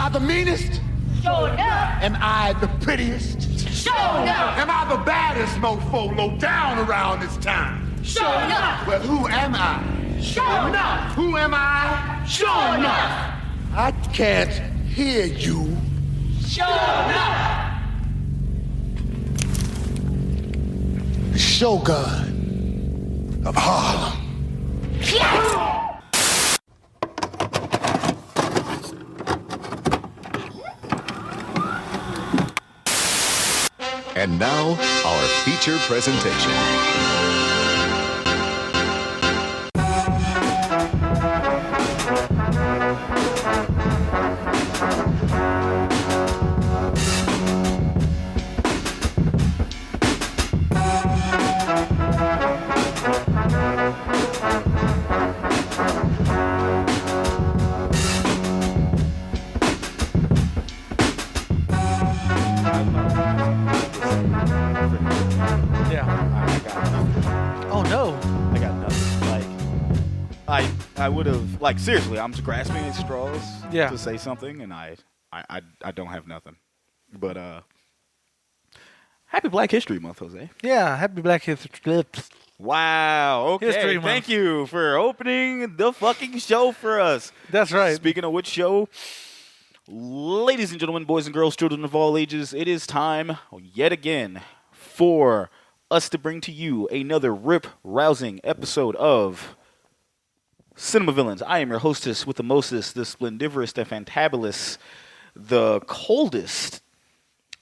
I the meanest? Sure enough. Am I the prettiest? Sure enough. Am I the baddest mofo low down around this town? Sure enough. Well, who am I? Sure enough. Who am I? Sure enough. I can't hear you. Sure enough. The Shogun of Harlem. Yes! And now, our feature presentation. I would have, like, seriously, I'm just grasping at straws to say something, and I don't have nothing. But happy Black History Month, Jose. Yeah, happy Black History. Wow. Okay. History Month. Thank you for opening the fucking show for us. That's right. Speaking of which show, ladies and gentlemen, boys and girls, children of all ages, it is time yet again for us to bring to you another rip-rousing episode of Cinema Villains. I am your hostess with the mostest, the splendiferous, the fantabulous, the coldest,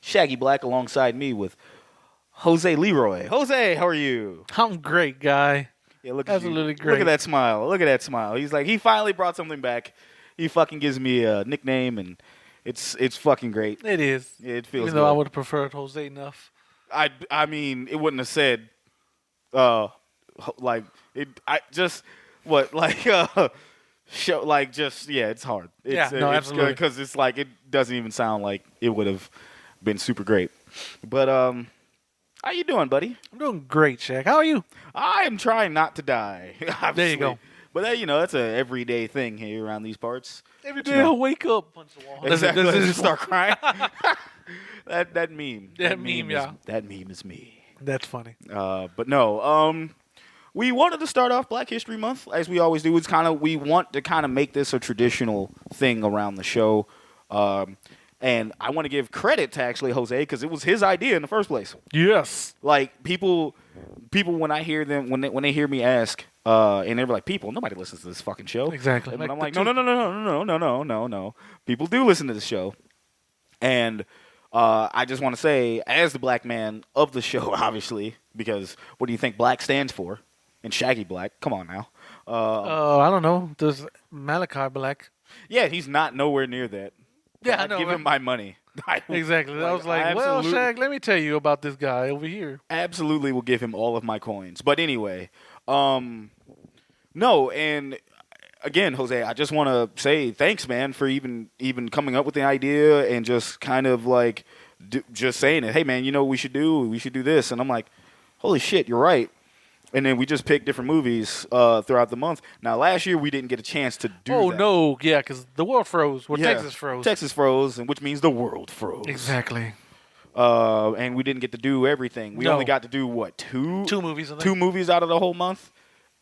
Shaggy Black, alongside me with Jose Leroy. Jose, how are you? I'm great, guy. Yeah, look at Absolutely you. great. Look at that smile. Look at that smile. He's like, he finally brought something back. He fucking gives me a nickname, and it's fucking great. It is. It feels Even though I good. would have preferred Jose enough. I mean, it wouldn't have said, like, it, I just, what, like, show, like, just, yeah, it's hard. It's, no, absolutely. Because it's like, it doesn't even sound like it would have been super great. But, how you doing, buddy? I'm doing great, Shaq. How are you? I am trying not to die. There you go. But, that's an everyday thing here around these parts. Every day I wake up, punch the wall. Exactly. Just start crying. That meme. That meme, yeah. That meme is me. That's funny. But no, we wanted to start off Black History Month, as we always do. It's we want to kind of make this a traditional thing around the show. And I want to give credit to actually Jose, because it was his idea in the first place. Yes. Like, people when I hear them, when they hear me ask, and they're like, people, nobody listens to this fucking show. Exactly. And I'm like, no. People do listen to the show. And I just want to say, as the black man of the show, obviously, because what do you think Black stands for? And Shaggy Black, come on now. I don't know. There's Malachi Black. Yeah, he's not nowhere near that. Yeah, I I'd know. give him my money. Exactly. I was like, well, Shaq, let me tell you about this guy over here. Absolutely will give him all of my coins. But anyway, no, and again, Jose, I just want to say thanks, man, for even coming up with the idea and just kind of like just saying it. Hey, man, you know what we should do? We should do this. And I'm like, holy shit, you're right. And then we just picked different movies throughout the month. Now, last year we didn't get a chance to do that. Oh, no. Yeah, because the world froze. Well, Yeah, Texas froze. Texas froze, and which means the world froze. Exactly. And we didn't get to do everything. We No. only got to do, what, two? Two movies, I think. Two movies out of the whole month?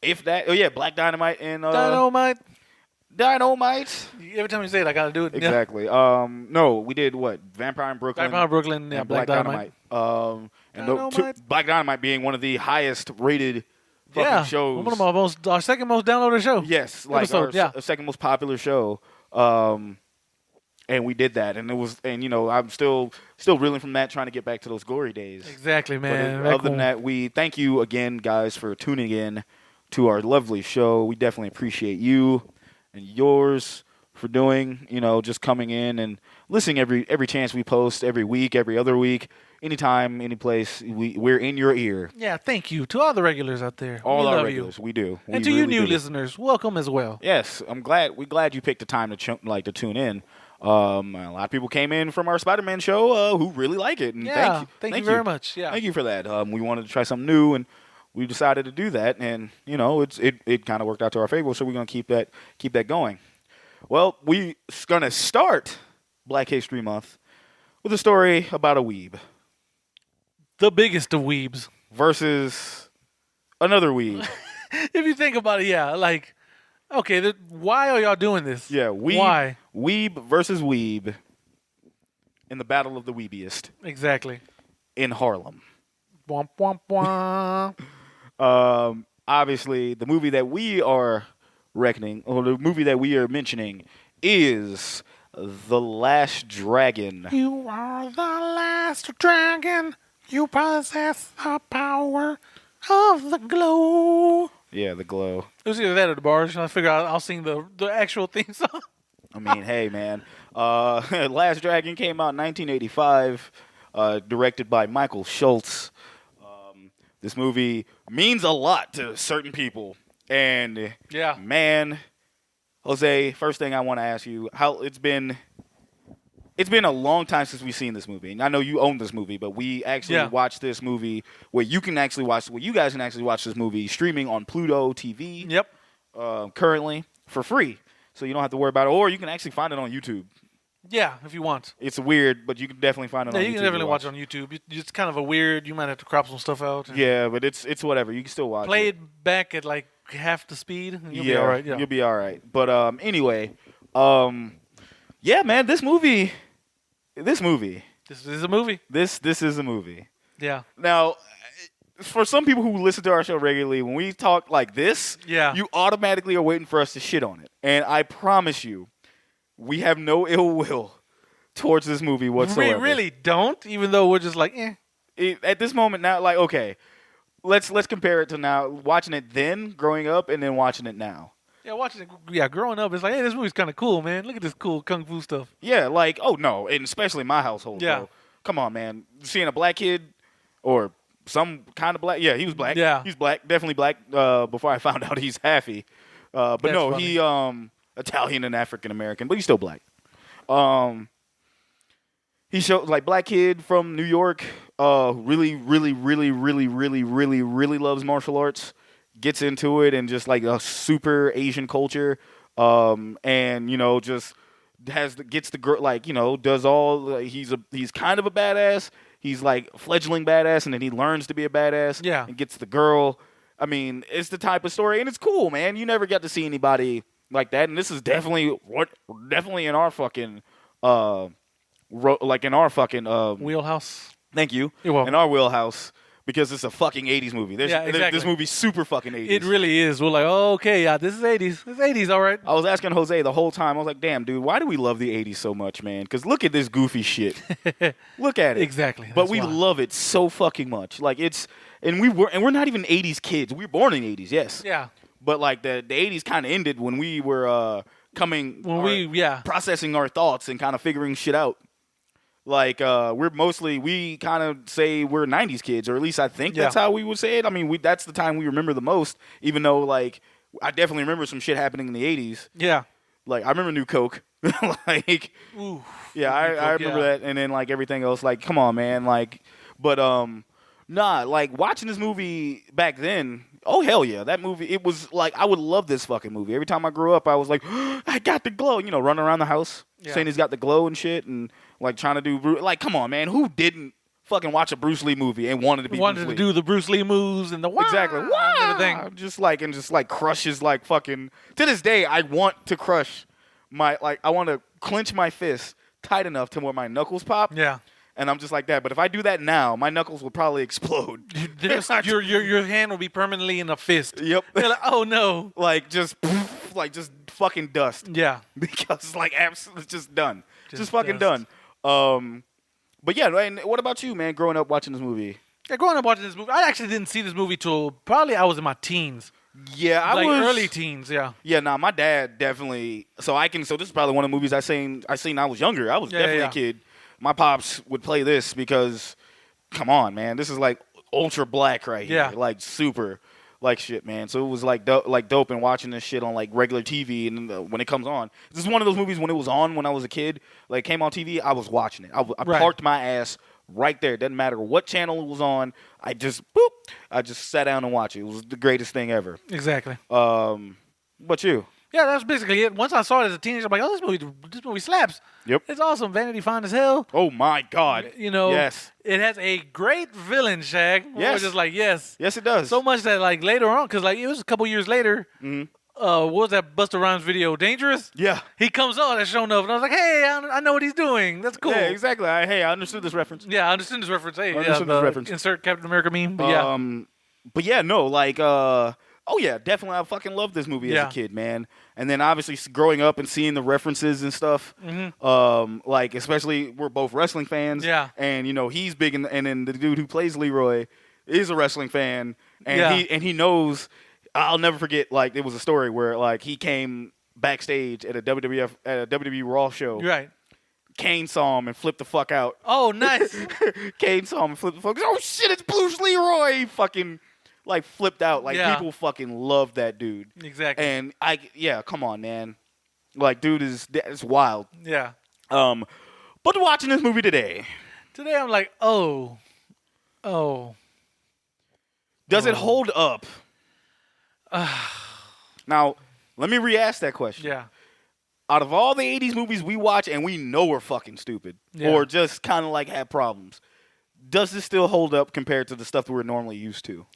If that. Oh, yeah, Black Dynamite and... Dynamite. Every time you say it, I got to do it. Exactly. No, we did what? Vampire in Brooklyn. Vampire in Brooklyn, yeah, and Black Dynamite. And Black Dynamite being one of the highest rated fucking shows. One of our second most downloaded show. Yes, like our second most popular show. And we did that, and it was, and I'm still reeling from that, trying to get back to those glory days. Exactly, man. But other than that, we thank you again, guys, for tuning in to our lovely show. We definitely appreciate you and yours for doing, just coming in and listening every chance we post, every week, every other week, anytime, any place. We're in your ear. Yeah, thank you to all the regulars out there. All we our love regulars, we do. And to you new listeners, welcome as well. Yes, we're glad you picked the time to tune in. A lot of people came in from our Spider-Man show who really like it. And thank you very much. Yeah, thank you for that. We wanted to try something new, and we decided to do that, and it kind of worked out to our favor. So we're gonna keep that going. Well, we're gonna start Black History Month with a story about a weeb The biggest of weebs. versus another weeb. If you think about it, yeah. Like, okay, why are y'all doing this? Yeah, weeb, Why? weeb versus weeb in the battle of the weebiest Exactly. in Harlem. Womp, womp, womp. Obviously, the movie that we are reckoning, or the movie that we are mentioning, is The Last Dragon. You are the last dragon. You possess the power of the glow. Yeah, The Glow. It was either that or the bars. I figure I'll sing the actual theme song. I mean, hey, man. Last Dragon came out in 1985, directed by Michael Schultz. This movie means a lot to certain people. And, Yeah. man, Jose, first thing I want to ask you, how it's been a long time since we've seen this movie. And I know you own this movie, but we actually watched this movie where you can actually watch, where you guys can actually watch this movie streaming on Pluto TV. Yep. Currently for free. So you don't have to worry about it. Or you can actually find it on YouTube. Yeah, if you want. It's weird, but you can definitely find it on YouTube. Yeah, you can definitely watch it on YouTube. It's kind of a weird. You might have to crop some stuff out. Yeah, but it's whatever. You can still watch Play it. it back at like half the speed, and you'll be all right. Yeah. You'll be all right. But anyway, yeah, man, this movie. This is a movie. This is a movie. Yeah. Now, for some people who listen to our show regularly, when we talk like this, you automatically are waiting for us to shit on it. And I promise you, we have no ill will towards this movie whatsoever. We really don't, even though we're just like, At this moment now, like, okay, let's compare it to now, watching it then, growing up, and then watching it now. Yeah, watching it. Yeah, growing up, it's like, hey, this movie's kind of cool, man. Look at this cool kung fu stuff. Yeah, like, oh no, and especially in my household. Yeah. Bro. Come on, man. Seeing a black kid or some kind of black. Yeah, he was black. Yeah. He's black. Definitely black. Before I found out he's halfy. But That's no, funny. he Italian and African American, but he's still black. He showed like black kid from New York. Really loves martial arts. Gets into it and just like a super Asian culture. And you know just gets the girl, like, you know, does all, like, he's kind of a badass. He's like fledgling badass, and then he learns to be a badass. Yeah. And gets the girl. I mean, it's the type of story, and it's cool, man. You never get to see anybody like that, and this is definitely in our fucking Wheelhouse. Thank you. You're welcome. In our wheelhouse. Because it's a fucking 80s movie. Exactly. This movie's super fucking 80s. It really is. We're like, oh, okay, yeah, this is 80s. It's 80s, all right. I was asking Jose the whole time. I was like, damn, dude, why do we love the 80s so much, man? Because look at this goofy shit. Look at it. Exactly. But That's we why. love it so fucking much. Like, we're not even 80s kids. We were born in the 80s, yes. Yeah. But like the 80s kind of ended when we were processing our thoughts and kind of figuring shit out. Like, we kind of say we're 90s kids, or at least I think that's how we would say it. I mean, that's the time we remember the most, even though, like, I definitely remember some shit happening in the 80s. Yeah. Like, I remember New Coke. Like, Ooh, yeah, I remember that. And then, like, everything else. Like, come on, man. Like, but, like, watching this movie back then, oh, hell yeah. That movie, it was, like, I would love this fucking movie. Every time I grew up, I was like, I got the glow. You know, running around the house, saying he's got the glow and shit, and, like, trying to do, like, come on, man. Who didn't fucking watch a Bruce Lee movie and wanted to be Bruce Lee? do the Bruce Lee moves and the exactly. and everything. Just like crushes, like, fucking, to this day, I want to crush I want to clench my fist tight enough to where my knuckles pop. Yeah. And I'm just like that. But if I do that now, my knuckles will probably explode. Your hand will be permanently in a fist. Yep. You're like, oh no. Like just fucking dust. Yeah. Because it's like absolutely just done. Just fucking dust. done. But yeah, and what about you, man? Growing up watching this movie. Yeah, growing up watching this movie, I actually didn't see this movie till probably I was in my teens. Yeah, I was early teens. Yeah. Yeah, nah, my dad definitely. So this is probably one of the movies I seen when I was younger. I was definitely a kid. My pops would play this because, come on, man, this is like ultra black right here, like super, like shit, man. So it was like dope and watching this shit on like regular TV, and when it comes on, this is one of those movies when it was on when I was a kid, like came on TV, I was watching it. I parked my ass right there. It doesn't matter what channel it was on. I just sat down and watched it. It was the greatest thing ever. Exactly. But you? Yeah, that's basically it. Once I saw it as a teenager, I'm like, oh, this movie slaps. Yep. It's awesome. Vanity fine as hell. Oh my God. You know, Yes. it has a great villain, Shag. Yes. We're just like, yes. Yes, it does. So much that like later on, because like it was a couple years later. What was that Busta Rhymes video? Dangerous. Yeah. He comes on and showing up, and I was like, hey, I know what he's doing. That's cool. Yeah, exactly. Hey, I understood this reference. Yeah, I understood this reference. Hey, understood this reference. Insert Captain America meme. But yeah. But yeah, no, like, oh yeah, definitely. I fucking loved this movie as a kid, man. And then obviously growing up and seeing the references and stuff, like especially we're both wrestling fans. Yeah. And you know he's big, and then the dude who plays Leroy is a wrestling fan, and he knows. I'll never forget. Like it was a story where like he came backstage at a WWE Raw show. Right. Kane saw him and flipped the fuck out. Oh, nice. Kane saw him and flipped the fuck. Oh shit! It's Bruce Leroy. He fucking like flipped out. Like people fucking love that dude. Exactly. And come on, man. Like, dude it's wild. Yeah. But watching this movie today, I'm like, oh. does it hold up? Now, let me re-ask that question. Yeah. Out of all the 80s movies we watch and we know we're fucking stupid or just kind of like have problems, does this still hold up compared to the stuff that we're normally used to?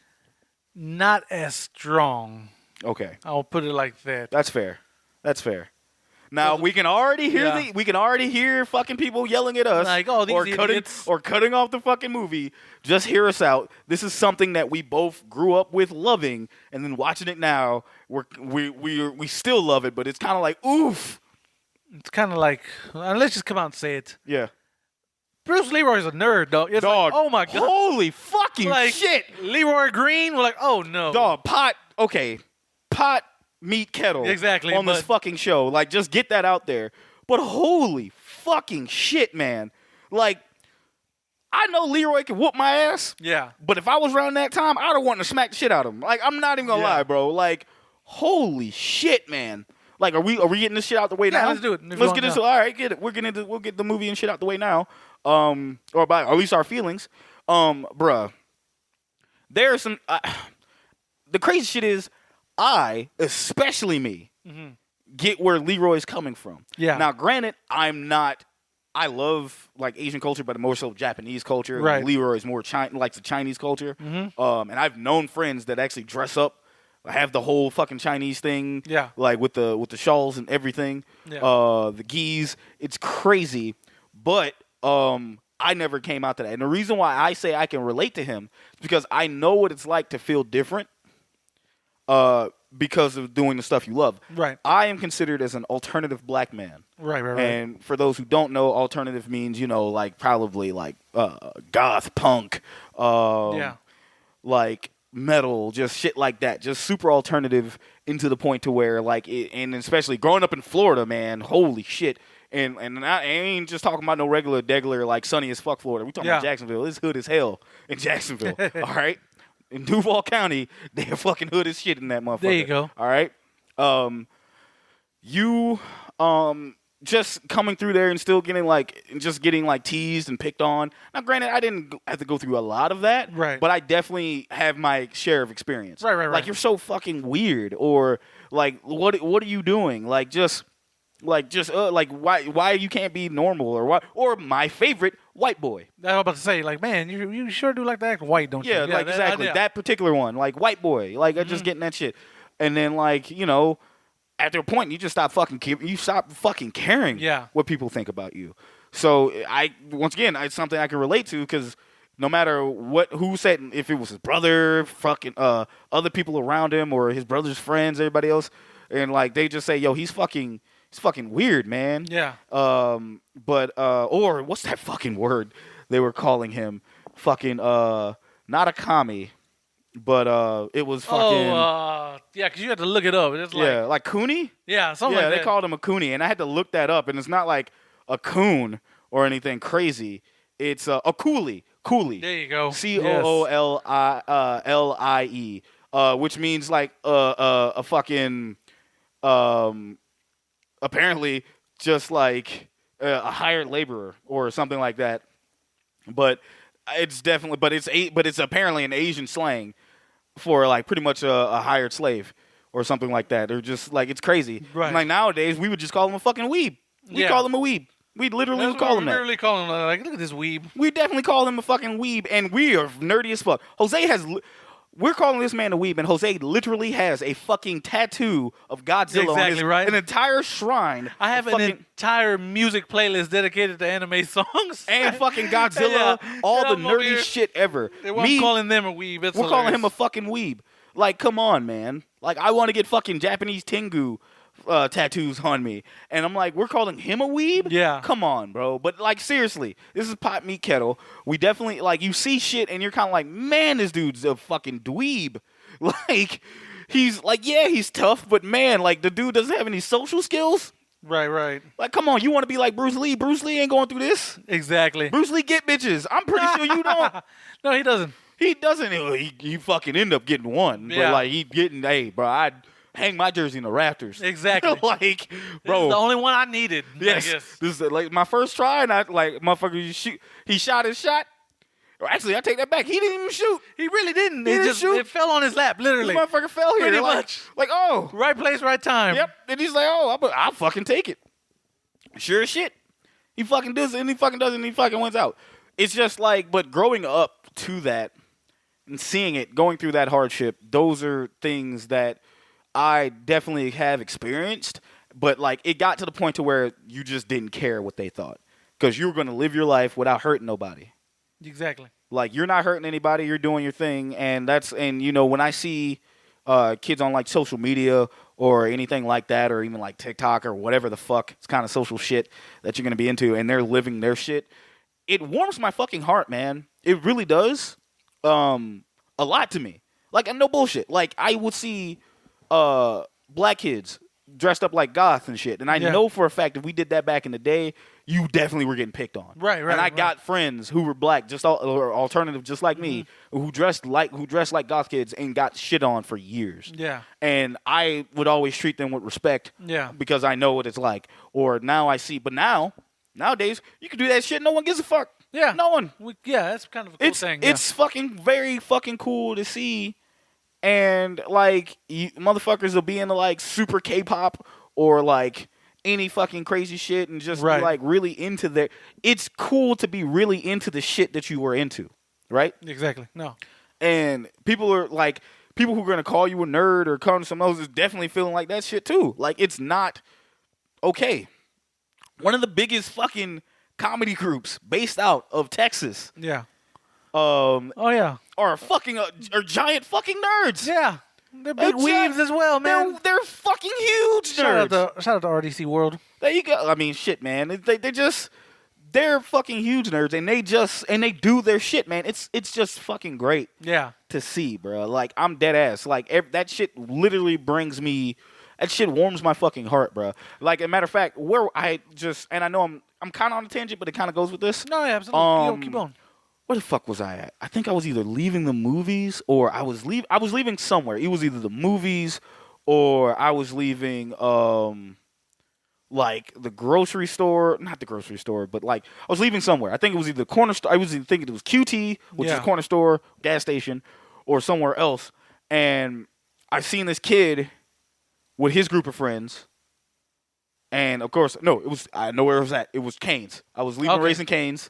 Not as strong. Okay. I'll put it like that. That's fair. Now we can already hear fucking people yelling at us, like, oh, these idiots. cutting off the fucking movie. Just hear us out. This is something that we both grew up with loving, and then watching it now, we still love it, but it's kind of like oof. It's kind of like, let's just come out and say it. Yeah. Bruce Leroy's a nerd, dog. It's Dog. Like, oh my god. Holy fucking like, shit. Leroy Green. We're like, oh no. Dog. Pot. Meat kettle. Exactly. On this fucking show. Like, just get that out there. But holy fucking shit, man. Like, I know Leroy can whoop my ass. Yeah. But if I was around that time, I'd have wanted to smack the shit out of him. Like, I'm not even gonna lie, bro. Like, holy shit, man. Like, are we getting this shit out the way now? Let's do it. Let's get this. All right, get it. We'll get the movie and shit out the way now. Or by at least our feelings. Bruh. There's some. The crazy shit is, especially me, get where Leroy's coming from. Yeah. Now, granted, I love like Asian culture, but more so Japanese culture. Right. Leroy is more likes the Chinese culture. And I've known friends that actually dress up, have the whole fucking Chinese thing. Yeah. Like with the shawls and everything. Yeah. The gis. It's crazy, but I never came out to that. And the reason why I say I can relate to him is because I know what it's like to feel different. Because of doing the stuff you love. Right. I am considered as an alternative black man. Right. And for those who don't know, alternative means, like probably like goth punk, like metal, just shit like that. Just super alternative into the point to where like and especially growing up in Florida, man, holy shit. And I ain't just talking about no regular degular like sunny as fuck Florida. We talking about Jacksonville. It's hood as hell in Jacksonville. All right. In Duval County, they're fucking hood as shit in that motherfucker. There you go. All right. You just coming through there and still getting like teased and picked on. Now, granted, I didn't have to go through a lot of that. Right. But I definitely have my share of experience. Right. Like, you're so fucking weird, or like what are you doing? Like why you can't be normal, or why, or my favorite, white boy. I was about to say, like, man, you sure do like to act white, don't you? Yeah, like exactly that particular one, like white boy, like just getting that shit, and then like after a point you just stop fucking caring what people think about you. So once again it's something I can relate to, because no matter who said, if it was his brother, fucking other people around him, or his brother's friends, everybody else, and like they just say, yo, he's fucking weird, man. Yeah. But or what's that fucking word they were calling him? Fucking not a commie, but it was fucking. Oh, yeah, because you had to look it up. It's like Cooney. Yeah, something like that. Yeah, they called him a Cooney, and I had to look that up, and it's not like a coon or anything crazy. It's a coolie. Coolie. There you go. COOLIE, which means like a fucking apparently just like a hired laborer or something like that. But it's definitely, but it's apparently an Asian slang for like pretty much a hired slave, or something like that. Or just like it's crazy. Right. Like nowadays, we would just call him a fucking weeb. We call him a weeb. We literally would call him that. Literally call him like, look at this weeb. We definitely call him a fucking weeb, and we are nerdy as fuck. We're calling this man a weeb, and Jose literally has a fucking tattoo of Godzilla on his, right. an entire shrine. I have an entire music playlist dedicated to anime songs. And fucking Godzilla, all the nerdy shit ever. I'm calling them a weeb. We're calling him a fucking weeb. Like, come on, man. Like, I want to get fucking Japanese Tengu tattoos on me. And I'm like, we're calling him a weeb? Yeah. Come on, bro. But, like, seriously, this is Pot Meat Kettle. We definitely, like, you see shit and you're kind of like, man, this dude's a fucking dweeb. Like, he's, like, yeah, he's tough, but, man, like, the dude doesn't have any social skills. Right. Like, come on, you want to be like Bruce Lee? Bruce Lee ain't going through this. Exactly. Bruce Lee get bitches. I'm pretty sure you don't. No, he doesn't. He doesn't. He fucking end up getting one. Yeah. But, like, he getting, hey, bro, I'd hang my jersey in the rafters. Exactly. Like, bro. This is the only one I needed. Yes. I guess. This is, like, my first try, and I, like, motherfucker, he shot his shot. Or actually, I take that back. He didn't even shoot. He really didn't. He didn't shoot. It fell on his lap, literally. This motherfucker fell here. Pretty like, much. Like, oh. Right place, right time. Yep. And he's like, oh, I'll fucking take it. Sure as shit. He fucking does it, and he fucking does it, and he fucking wins out. It's just like, but growing up to that and seeing it, going through that hardship, those are things that I definitely have experienced. But, like, it got to the point to where you just didn't care what they thought. Because you were going to live your life without hurting nobody. Exactly. Like, you're not hurting anybody. You're doing your thing. And you know, when I see kids on, like, social media or anything like that, or even, like, TikTok or whatever the fuck, it's kind of social shit that you're going to be into, and they're living their shit, it warms my fucking heart, man. It really does. A lot to me. Like, no bullshit. Like, I would see black kids dressed up like goth and shit. And I know for a fact if we did that back in the day, you definitely were getting picked on. Right. And I got friends who were black, or alternative, just like me, who dressed like goth kids and got shit on for years. Yeah. And I would always treat them with respect. Yeah. Because I know what it's like. Or now I see, but nowadays you can do that shit. No one gives a fuck. Yeah. No one. That's kind of a cool thing. It's fucking very fucking cool to see. And, like, motherfuckers will be into, like, super K-pop or, like, any fucking crazy shit and just be, like, really into their... It's cool to be really into the shit that you were into, right? Exactly. No. And people are, like... People who are going to call you a nerd or call you some else is definitely feeling like that shit, too. Like, it's not okay. One of the biggest fucking comedy groups based out of Texas... Yeah. Are fucking are giant fucking nerds. Yeah, they're big weebs as well, man. They're fucking huge nerds. Shout out to RDC World. There you go. I mean, shit, man. They're fucking huge nerds, and they do their shit, man. It's just fucking great. Yeah. To see, bro. Like, I'm dead ass. Like, that shit literally brings me. That shit warms my fucking heart, bro. Like, as a matter of fact, and I know I'm kind of on a tangent, but it kind of goes with this. No, yeah, absolutely. Keep on. Where the fuck was I at? I think I was either leaving the movies or I was leaving somewhere. It was either the movies or I was leaving like the grocery store. Not the grocery store, but like I was leaving somewhere. I think it was either the corner store. I was either thinking it was QT, which is a corner store, gas station, or somewhere else. And I seen this kid with his group of friends. And of course, I know where it was at. It was Cane's. I was leaving Raising Cane's.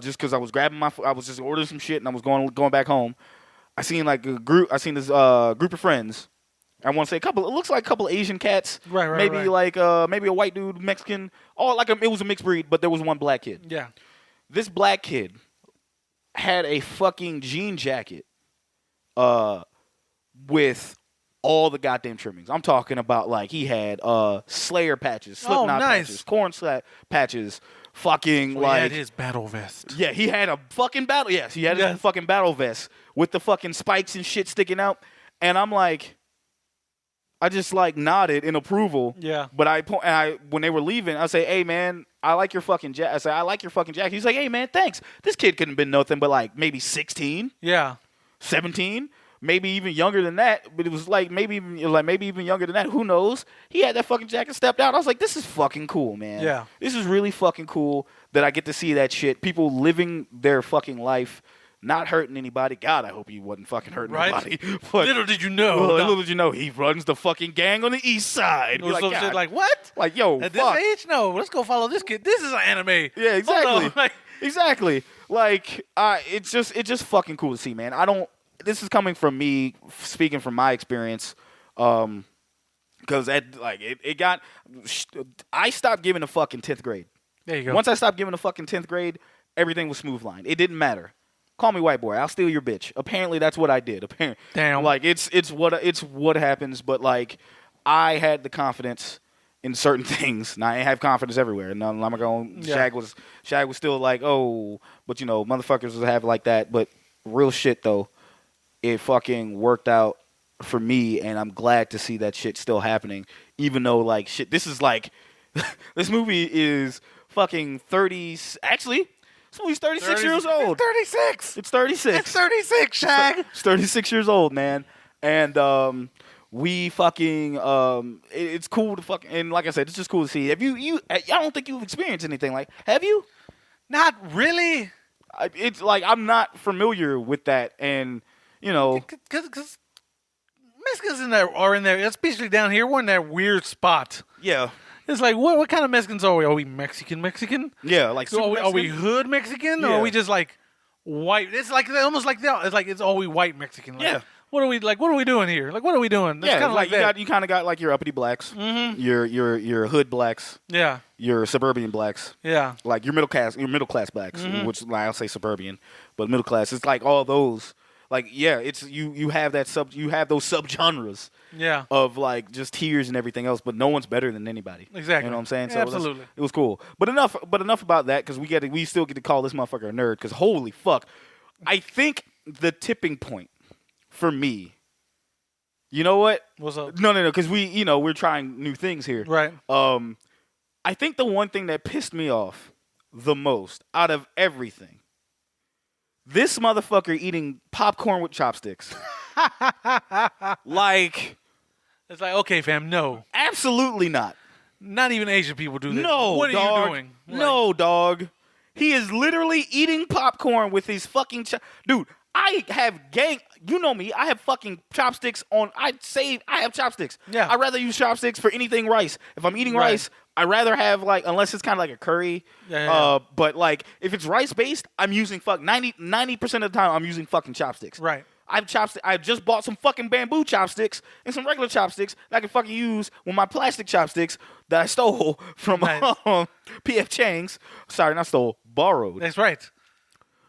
Just because I was I was just ordering some shit and I was going back home. I seen like a group. I seen this group of friends. I want to say a couple. It looks like a couple of Asian cats. Right. Maybe like maybe a white dude, Mexican. It was a mixed breed, but there was one black kid. Yeah. This black kid had a fucking jean jacket, with all the goddamn trimmings. I'm talking about like he had Slayer patches, Slipknot patches, Korn patches. Fucking so like he had his battle vest. Yeah, he had a fucking battle. Yes, he had his fucking battle vest with the fucking spikes and shit sticking out. And I'm like, I just like nodded in approval. Yeah. But when they were leaving, I say, "Hey man, I like your fucking jacket." I say, "I like your fucking jacket." He's like, "Hey man, thanks." This kid couldn't have been nothing but like maybe 16. Yeah. 17. Maybe even younger than that, but it was like maybe even younger than that. Who knows? He had that fucking jacket, stepped out. I was like, this is fucking cool, man. Yeah. This is really fucking cool that I get to see that shit. People living their fucking life not hurting anybody. God, I hope he wasn't fucking hurting Right. nobody. But, Little did you know. little did you know, he runs the fucking gang on the east side. Or You're some like, shit God. like, what? Like, yo, At fuck. this age? No, let's go follow this kid. This is an anime. Yeah, exactly. Hold on, like- Exactly. Like, it's just fucking cool to see, man. This is coming from me, speaking from my experience, because I stopped giving a fuck in 10th grade. There you go. Once I stopped giving a fuck in 10th grade, everything was smooth line. It didn't matter. Call me white boy. I'll steal your bitch. Apparently, that's what I did. Damn. Like, it's what happens, but, like, I had the confidence in certain things. Now, I ain't have confidence everywhere. And I'm not going. Yeah. Shag was still like, oh, but motherfuckers would have like that. But real shit though, it fucking worked out for me, and I'm glad to see that shit still happening. Even though like shit, this is like, this movie is fucking 30. Actually, this movie's 36 years old. 36. It's 36. It's 36, Shag. It's 36 years old, man. And we fucking it's cool to fucking, and like I said, it's just cool to see. Have you I don't think you've experienced anything like, have you? Not really. It's like I'm not familiar with that, and Because Mexicans are in there, especially down here, we're in that weird spot. yeah, It's like, what kind of Mexicans are we? Are we Mexican? yeah, like So are we hood Mexican? Or Yeah. are we just like white? It's like almost like it's all we white Mexican. Like, Yeah. What are we like? What are we doing here? Like, what are we doing? It's yeah, kinda like that. you kind of got like your uppity blacks, your hood blacks, Yeah, your suburban blacks, yeah, like your middle class blacks, which I'll say suburban, but middle class. It's like all those. Like, yeah, it's you have those subgenres yeah. of like just tiers and everything else, but no one's better than anybody. Exactly. You know what I'm saying? Yeah, So absolutely. it was cool. But enough about that, because we still get to call this motherfucker a nerd, because holy fuck. I think the tipping point for me, you know what? What's up? No, because we're trying new things here. Right. I think the one thing that pissed me off the most out of everything, this motherfucker eating popcorn with chopsticks. Like, It's like, okay, fam, no. absolutely not. Not even Asian people do that. No, what are dog. you doing? Like, No, dog. He is literally eating popcorn with his fucking dude. I have gang. You know me. I have fucking chopsticks on. I have chopsticks. Yeah. I'd rather use chopsticks for anything rice. If I'm eating Right. rice, I'd rather have like, unless it's kind of like a curry. Yeah. But like, if it's rice based, I'm using 90% of the time I'm using fucking chopsticks. Right. I just bought some fucking bamboo chopsticks and some regular chopsticks that I can fucking use with my plastic chopsticks that I stole from Nice. P.F. Chang's. Sorry, not stole, borrowed That's right.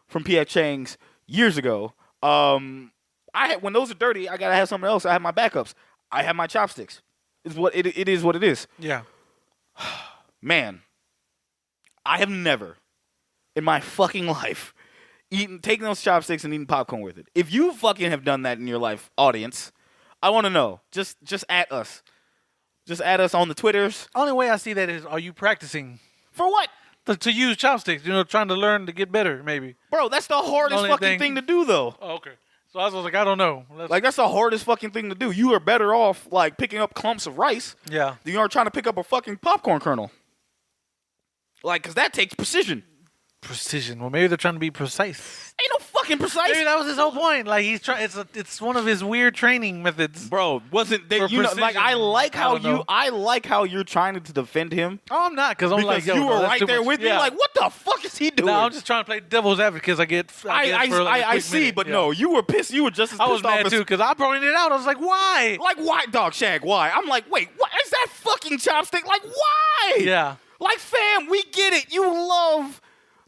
from P.F. Chang's years ago. When those are dirty, I gotta have something else. I have my backups. I have my chopsticks. It is what it is. Yeah. Man, I have never in my fucking life taking those chopsticks and eating popcorn with it. If you fucking have done that in your life, audience, I want to know. Just at us. Just at us on the Twitters. Only way I see that is, are you practicing For what? to use chopsticks? Trying to learn to get better, maybe. Bro, that's the hardest Only fucking thing to do, though. Oh, okay. So I was like, I don't know. Like, that's the hardest fucking thing to do. You are better off, like, picking up clumps of rice yeah. than you are trying to pick up a fucking popcorn kernel. Like, because that takes precision. Precision. Well, maybe they're trying to be precise. Ain't no fucking precise. Maybe that was his whole point. Like he's trying. It's one of his weird training methods. Bro, wasn't For that, like, precision. I like how I don't know. I like how you're trying to defend him. Oh, I'm not because I'm Because like, yo, you no, were that's right too there much. with me. Yeah. Like, what the fuck is he doing? No, I'm just trying to play devil's advocate because I get for, like, a I quick see, minute. but Yeah. no, you were pissed. You were just as I pissed was off mad as too because I pointed it out. I was like, why? Like, why, dog, Shag? Why? I'm like, wait, what is that fucking chopstick? Like, why? Yeah. Like, fam, we get it. You love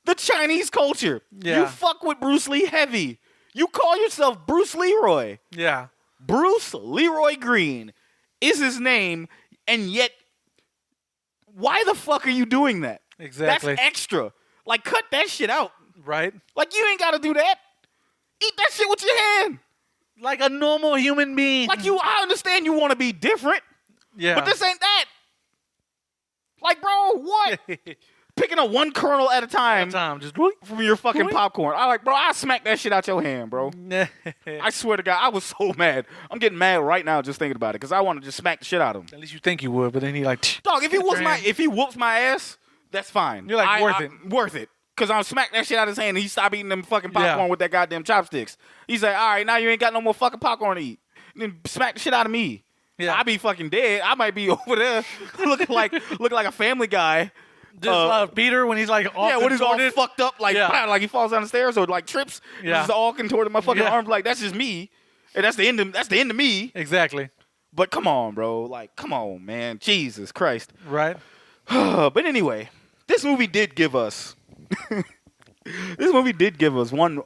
the Chinese culture. Yeah. You fuck with Bruce Lee heavy. You call yourself Bruce Leroy. Yeah. Bruce Leroy Green is his name, and yet, why the fuck are you doing that? Exactly. That's extra. Like, cut that shit out. Right. Like, you ain't got to do that. Eat that shit with your hand. Like a normal human being. Like, I understand you want to be different, Yeah. but this ain't that. Like, bro, what? Picking up one kernel at a time just from your fucking popcorn. I smack that shit out your hand, bro. I swear to God, I was so mad. I'm getting mad right now just thinking about it because I want to just smack the shit out of him. At least you think you would, but then he like. Dog, if he Get your hand. whoops my ass, that's fine. You're like, worth it. Worth it. Because I smacked that shit out of his hand and he stopped eating them fucking popcorn with that goddamn chopsticks. He's like, all right, now you ain't got no more fucking popcorn to eat. And then smack the shit out of me. Yeah. I be fucking dead. I might be over there looking like a Family Guy. Just Peter when he's like all Yeah, when he's all contorted. fucked up, like he falls down the stairs or like trips. Yeah. Just all contorted in my fucking arms. Like, that's just me. And that's the end of me. Exactly. But come on, bro. Like, come on, man. Jesus Christ. Right. But anyway, this movie did give us one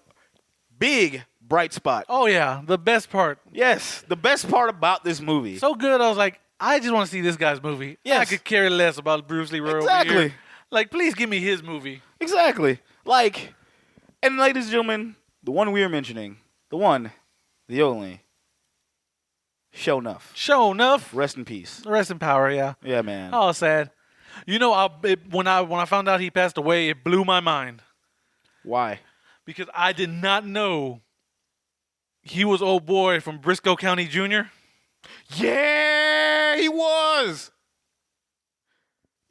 big bright spot. Oh yeah, the best part. Yes, the best part about this movie. So good. I was like, I just want to see this guy's movie. Yes. I could care less about Bruce Lee over Exactly. here. Like, please give me his movie. Exactly. Like, and ladies and gentlemen, the one we are mentioning, the one, the only, Show Enough. Show enough. Rest in peace. Rest in power. Yeah. Yeah, man. Oh, sad. You know, when I found out he passed away, it blew my mind Why? because I did not know he was old boy from Briscoe County Jr. Yeah, he was.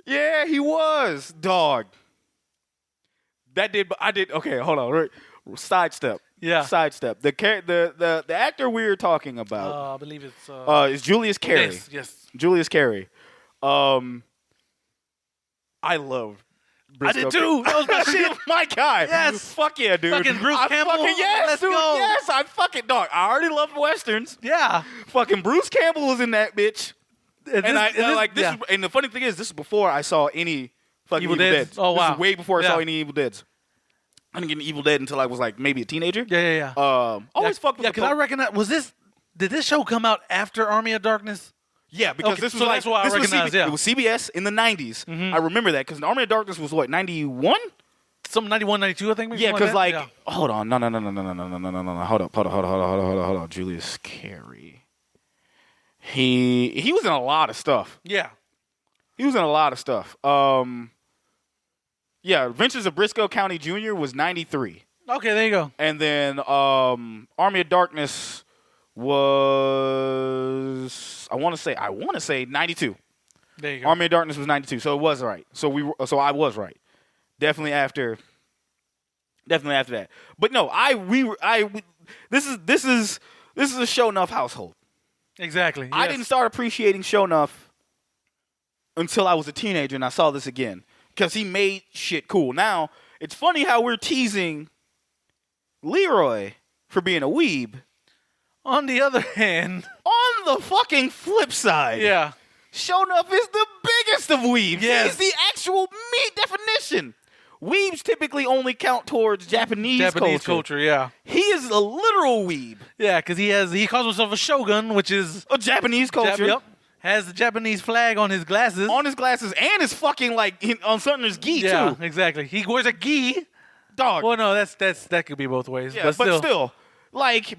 Yeah, he was. Dog. I did. Okay, hold on. Right. Sidestep. Yeah. Sidestep. The actor we were talking about I believe it's is Julius Carey. Yes. Julius Carey. I love. I did too. That was my shit. My guy. Yes. Fuck yeah, dude. Fucking Bruce Campbell. Yes, Let's dude. go. Yes, I fucking dog. I already love westerns. Yeah. Fucking Bruce Campbell was in that bitch. And yeah. and the funny thing is, this is before I saw any fucking Evil Evil Deads? Deads. Oh, wow. This is way before I saw Yeah. any Evil Deads. I didn't get an Evil Dead until I was like maybe a teenager. Yeah. Always fuck with Yeah, the because I recognize. Did this show come out after Army of Darkness? Yeah, because Okay, this was so like, that's why I this was recognize, yeah. It was CBS in the 90s. I remember that because Army of Darkness was what, 91? Some 91, 92, I think. Maybe Yeah, something because like like, that? hold on, no, hold up, Julius Carey. He was in a lot of stuff. Yeah. He was in a lot of stuff. Yeah, Adventures of Briscoe County Jr. was 93. Okay, there you go. And then Army of Darkness was I want to say 92. There you go. Army of Darkness was 92. So it was right. So I was right. Definitely after that. But no, this is a Show Enough household. Exactly. I yes. didn't start appreciating Show Enough until I was a teenager and I saw this again. Because he made shit cool. Now, it's funny how we're teasing Leroy for being a weeb. On the other hand, On the fucking flip side, yeah. Show Enough is the biggest of weebs. Yes. He's the actual meat definition. Weebs typically only count towards Japanese culture, yeah. He is a literal weeb. Yeah, because he calls himself a shogun, which is A Japanese culture. Yep. Has the Japanese flag on his glasses. On his glasses and his fucking on something his gi yeah, too. exactly. He wears a gi. Dog. Well, no, that could be both ways. Yeah, but still.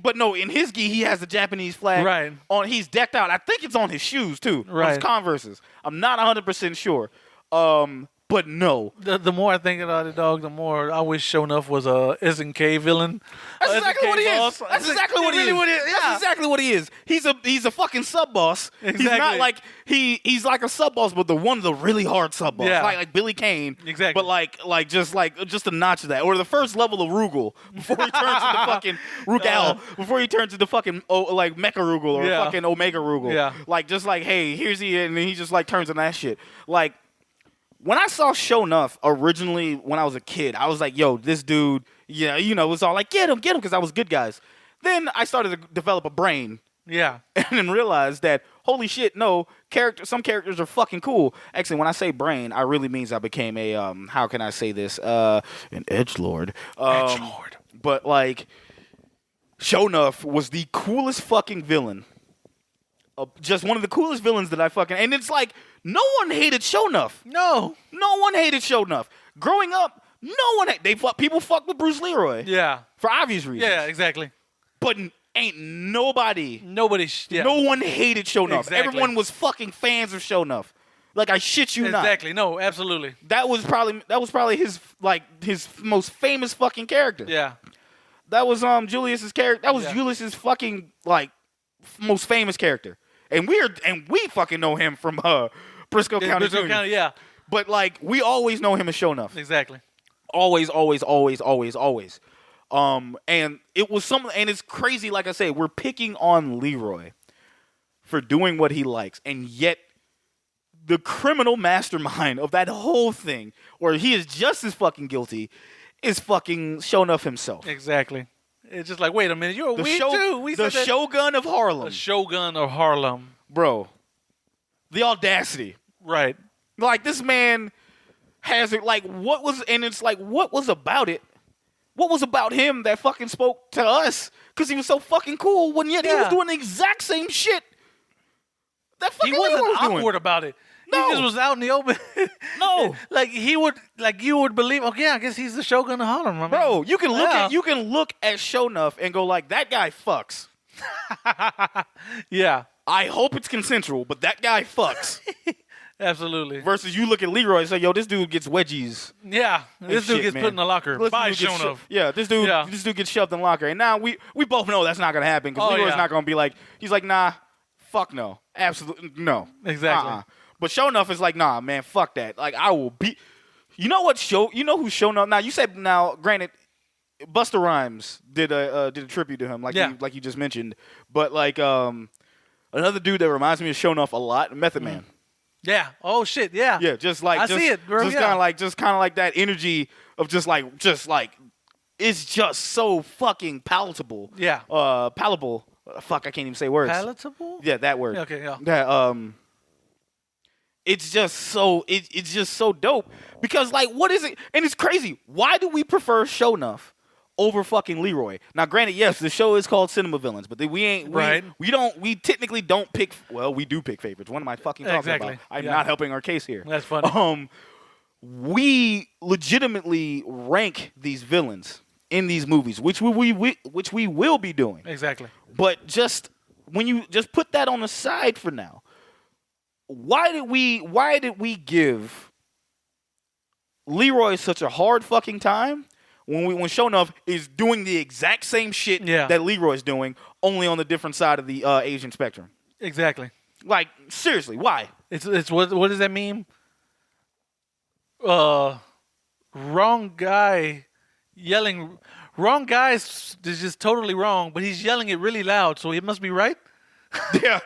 but no, in his gi, he has the Japanese flag. Right. He's decked out. I think it's on his shoes, too. On his Right. Converses. I'm not 100% sure. But no. The more I think about it, dog, the more I wish Show Enough was a SNK villain. That's A exactly SNK what he is. boss. That's exactly what he is. Yeah. That's exactly what he is. He's a fucking sub boss. He's not Exactly. like he's like a sub boss, but one of the really hard sub boss, Yeah. like Billy Kane. Exactly. But just a notch of that, or the first level of Rugal before he turns into fucking Rugal, before he turns into fucking like Mecha Rugal or Yeah. fucking Omega Rugal. Yeah. Like just like hey, here's he, and then he just like turns into that shit. Like when I saw Show Enough originally when I was a kid, I was like, yo, this dude, yeah, it was all like, get him, because I was good guys. Then I started to develop a brain Yeah. and then realized that, holy shit, no, some characters are fucking cool. Actually, when I say brain, I really means I became a, how can I say this, an edgelord. Edgelord. But like, Show Enough was the coolest fucking villain. Just one of the coolest villains that I fucking, and it's like, no one hated Show Enough. No. No one hated Show Enough. Growing up, no one people fucked with Bruce Leroy Yeah. for obvious reasons. Yeah, exactly. But ain't nobody, Nobody. Yeah. no one hated Show Enough. Exactly. Everyone was fucking fans of Show Enough. Like I shit you not. Exactly. No, absolutely. That was probably his most famous fucking character. Yeah. That was Julius's character. That was Yeah. Julius's fucking most famous character. And we fucking know him from Briscoe County. Briscoe Jr. County, yeah. But we always know him as Show Enough. Exactly. Always, always, always, always, always. And it was and it's crazy. Like I say, we're picking on Leroy for doing what he likes, and yet the criminal mastermind of that whole thing, where he is just as fucking guilty, is fucking Shonuff himself. Exactly. It's just like, wait a minute, you're a weed too. The Shogun of Harlem. The Shogun of Harlem. Bro, the audacity. Right. Like, this man has it, like, what was about it? What was about him that fucking spoke to us? Because he was so fucking cool, when yet he was doing the exact same shit that fucking He wasn't Leroy was awkward doing. about it. No. He just was out in the open. No. You would believe, okay, I guess he's the Shogun of Harlem. I mean, Bro, you can look at Shonuff and go like, that guy fucks. Yeah. I hope it's consensual, but that guy fucks. Absolutely. Versus you look at Leroy and say, yo, this dude gets wedgies. Yeah. This dude gets put in the locker by Shonuff. This dude gets shoved in the locker. And now we both know that's not going to happen, because Leroy's not going to be like, he's like, nah, fuck no. Absolutely no. Exactly. But Shonuff is like, nah, man, fuck that. Like, I will beat. You know what you know who Shonuff? Now, you said, granted, Busta Rhymes did a tribute to him, like you just mentioned. But like another dude that reminds me of Shonuff a lot, Method Man. Yeah. Oh shit. Yeah. Yeah. Just like I see it, bro. Just kind of like that energy of just like it's just so fucking palatable. Yeah. Palatable. Fuck, I can't even say words. Palatable. Yeah, that word. Okay. Yeah. That it's just so dope, because like, what is it? And it's crazy. Why do we prefer Shonuff over fucking Leroy? Now, granted, yes, the show is called Cinema Villains, but we technically don't pick. Well, we do pick favorites. What am I fucking talking about? I'm not helping our case here. That's funny. We legitimately rank these villains in these movies, which we will be doing. Exactly. But just when you just put that on the side for now, why did we give Leroy such a hard fucking time when Shonuff is doing the exact same shit that Leroy's doing, only on the different side of the Asian spectrum? Exactly. Like, seriously, why? It's what does that mean? Wrong guy yelling. Wrong guy is just totally wrong, but he's yelling it really loud, so it must be right. Yeah,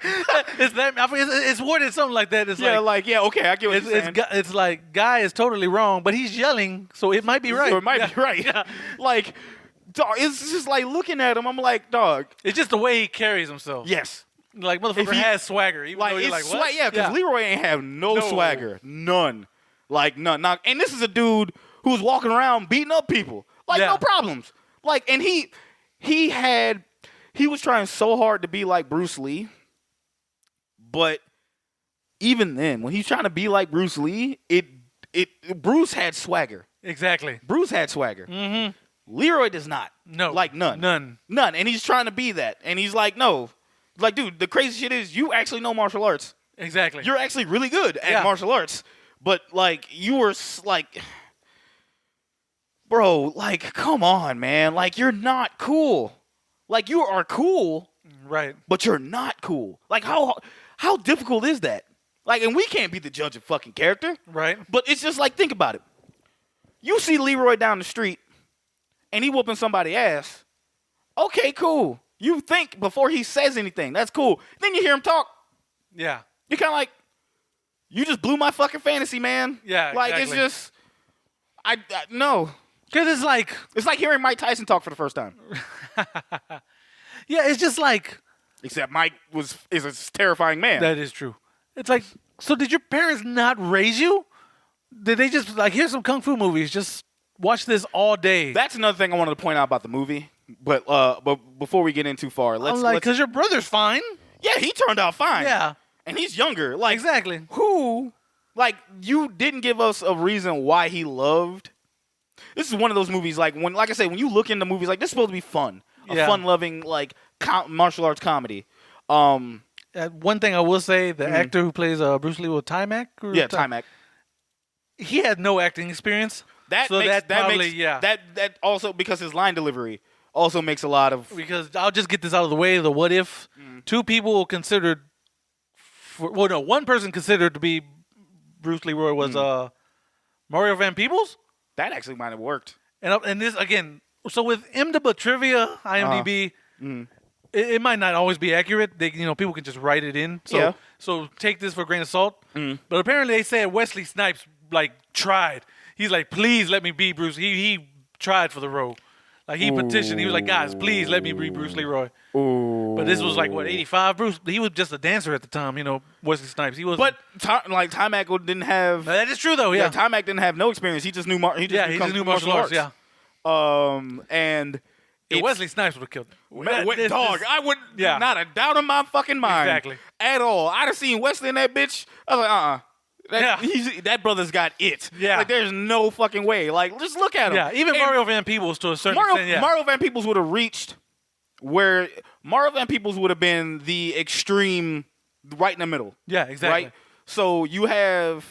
it's worded something like that. It's okay, I get what you're saying. It's like, guy is totally wrong, but he's yelling, so it might be right. So it might be right. Yeah. Like, dog, it's just like looking at him. I'm like, dog. It's just the way he carries himself. Yes. Like, motherfucker has swagger. Even though you're like, what? Yeah, because Leroy ain't have no swagger. None. Like, none. Now, and this is a dude who's walking around beating up people. Like, no problems. Like, and he was trying so hard to be like Bruce Lee, but even then, when he's trying to be like Bruce Lee, Bruce had swagger. Exactly. Bruce had swagger. Mm-hmm. Leroy does not. No. Like, none. And he's trying to be that. And he's like, no. Like, dude, the crazy shit is you actually know martial arts. Exactly. You're actually really good at martial arts. But, like, you were, like... Bro, like, come on, man. Like, you're not cool. Like, you are cool, right? But you're not cool. Like, how difficult is that? Like, and we can't be the judge of fucking character, right? But it's just like, think about it. You see Leroy down the street, and he whooping somebody's ass. Okay, cool. You think before he says anything. That's cool. Then you hear him talk. Yeah. You're kind of like, you just blew my fucking fantasy, man. Yeah, like, exactly. It's just, I no. Because it's like hearing Mike Tyson talk for the first time. Yeah, it's just like... Except Mike is a terrifying man. That is true. It's like, so did your parents not raise you? Did they just, like, here's some kung fu movies, just watch this all day? That's another thing I wanted to point out about the movie. But before we get in too far, let's... because your brother's fine. Yeah, he turned out fine. Yeah. And he's younger. Like, exactly. Who... Like, you didn't give us a reason why he loved... This is one of those movies, like I said, when you look into movies, like, this is supposed to be fun. A fun-loving, like, martial arts comedy. One thing I will say, the actor who plays Bruce Lee, Timac? Timac. He had no acting experience. That also, because his line delivery also makes a lot of... Because I'll just get this out of the way, the what if. Two people considered... one person considered to be Bruce Leroy was Mario Van Peebles? That actually might have worked. And this again. So with IMDb trivia, IMDb, it might not always be accurate. People can just write it in. So take this for a grain of salt. But apparently they said Wesley Snipes tried. He's like, please let me be Bruce. He tried for the role. Like he petitioned. He was like, guys, please let me be Bruce Leroy. Ooh. But this was 85. Bruce, he was just a dancer at the time. Wesley Snipes. He was. But Timac didn't have. That is true though. Yeah. Timac didn't have no experience. He just knew. He just knew martial arts. Yeah. And Wesley Snipes would have killed him. I would not a doubt in my fucking mind. Exactly. At all. I'd have seen Wesley in that bitch. I was like, that brother's got it. Yeah. Like, there's no fucking way. Like, just look at him. Yeah, even Mario Van Peebles to a certain extent, yeah. Mario Van Peebles would have reached where Mario Van Peebles would have been the extreme right in the middle. Yeah, exactly. Right? So you have,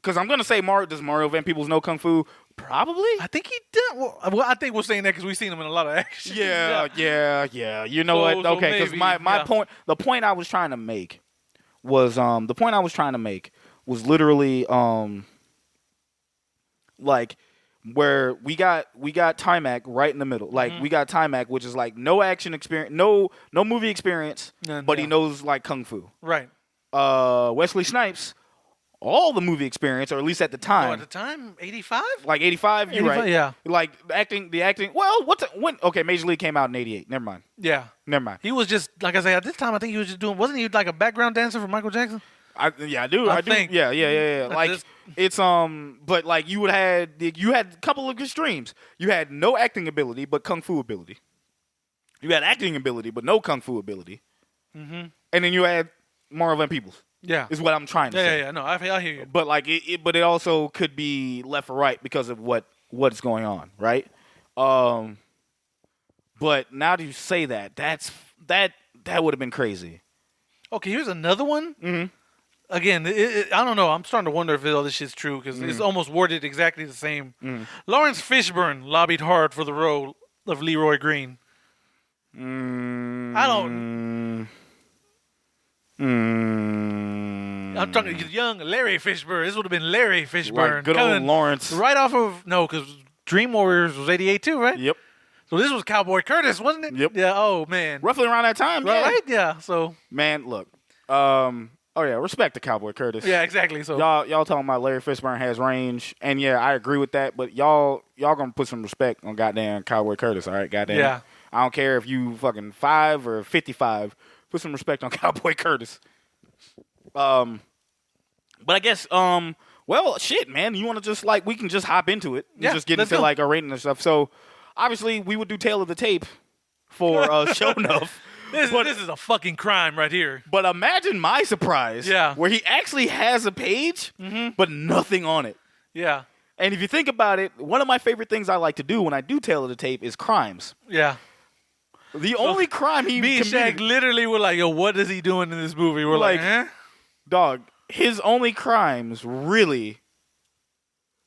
because I'm going to say, does Mario Van Peebles know Kung Fu? Probably. I think he did. Well, I think we're saying that because we've seen him in a lot of action. Yeah. You know what? Okay, because my point, the point I was trying to make was literally where we got Timac right in the middle. Like we got Timac, which is like no action experience, no movie experience, but he knows like Kung Fu. Right. Wesley Snipes, all the movie experience, or at least at the time. Oh, at the time, 85? Like 85, you're right. Yeah. Like the acting. Well, okay, Major League came out in 88. Never mind. Yeah. Never mind. He was just, like I say, at this time, I think he was just doing, wasn't he like a background dancer for Michael Jackson? I do. Yeah. Like it's but like you had a couple of extremes. You had no acting ability but kung fu ability. You had acting ability but no kung fu ability. Mm-hmm. And then you had Mario Van Peebles. Yeah, is what I'm trying to say. Yeah. No, I hear you. But like but it also could be left or right because of what's going on, right? But now that you say that, that would have been crazy. Okay, here's another one. Mm-hmm. Again, I don't know. I'm starting to wonder if all this shit's true because it's almost worded exactly the same. Lawrence Fishburne lobbied hard for the role of Leroy Green. I don't. I'm talking young Larry Fishburne. This would have been Larry Fishburne. Like good old Lawrence. Right off of because Dream Warriors was 88 too, right? Yep. So this was Cowboy Curtis, wasn't it? Yep. Yeah. Oh man. Roughly around that time. Yeah. Right. Yeah. So. Man, look. Respect to Cowboy Curtis. Yeah, exactly. So y'all talking about Larry Fishburne has range, and yeah, I agree with that. But y'all gonna put some respect on goddamn Cowboy Curtis, all right? Goddamn. Yeah. I don't care if you fucking 5 or 55. Put some respect on Cowboy Curtis. But I guess well, shit, man. You want to just we can just hop into it. Yeah. Just get into like a rating and stuff. So obviously we would do Tale of the Tape for Show Enough. This is a fucking crime right here. But imagine my surprise, where he actually has a page, but nothing on it. Yeah. And if you think about it, one of my favorite things I like to do when I do Tale of the Tape is crimes. Yeah. The only crime he me and Shag literally were like, yo, what is he doing in this movie? We're like, dog, his only crimes really,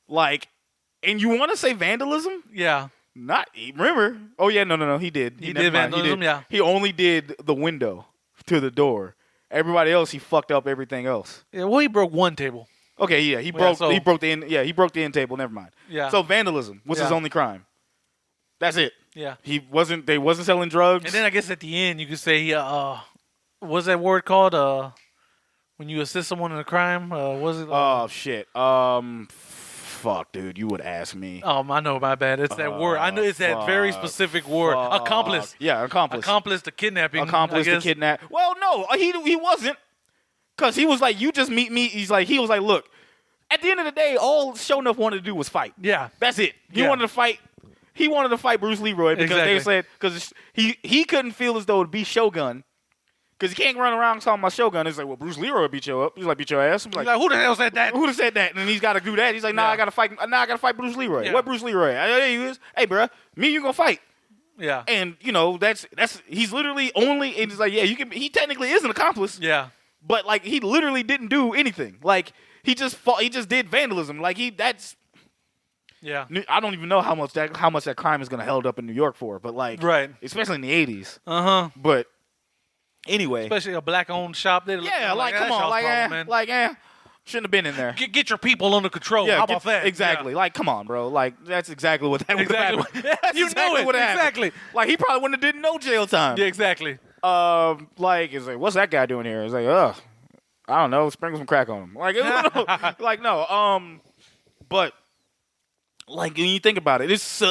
and you want to say vandalism? Yeah. Remember? Oh yeah, no. He did. He did vandalism. Yeah. He only did the window to the door. Everybody else, he fucked up everything else. Yeah. Well, he broke one table. Okay. Yeah. He broke the end. Yeah. He broke the end table. Never mind. Yeah. So vandalism was his only crime. That's it. Yeah. They wasn't selling drugs. And then I guess at the end you could say, what's that word called? When you assist someone in a crime, was it? Oh shit. Fuck, dude, you would ask me. Oh, I know, my bad. It's that word. I know it's that very specific word. Accomplice. Yeah, accomplice. Accomplice to kidnapping. Accomplice to kidnap. Well, no, he wasn't. Because he was like, you just meet me. He was like, look, at the end of the day, all Show Enough wanted to do was fight. Yeah. That's it. He wanted to fight. He wanted to fight Bruce Leroy because they said, because he couldn't feel as though it'd be Shogun. Because he can't run around talking about Shogun. It's like, well, Bruce Leroy would beat you up. He's like, beat your ass. He's like, who the hell said that? Who said that? And then he's got to do that. He's like, I got to fight. Now I got to fight Bruce Leroy. Yeah. What Bruce Leroy? There he is. Hey, bro, me and you gonna fight. Yeah. And that's he's literally only. And it's like, yeah, you can. He technically is an accomplice. Yeah. But he literally didn't do anything. He just fought. He just did vandalism. Yeah. I don't even know how much that crime is gonna held up in New York for. But right. Especially in the 80s. But. Anyway, especially a black-owned shop. Yeah, come on, Shouldn't have been in there. Get your people under control. How about that? Exactly. Yeah. Like, come on, bro. Like, that's exactly what that would Exactly. happen. That's You exactly know it. what happened. Exactly. Like, he probably wouldn't have did no jail time. Yeah, exactly. Like, it's like, what's that guy doing here? It's like, I don't know, sprinkle some crack on him. Like, like no. But like when you think about it, it's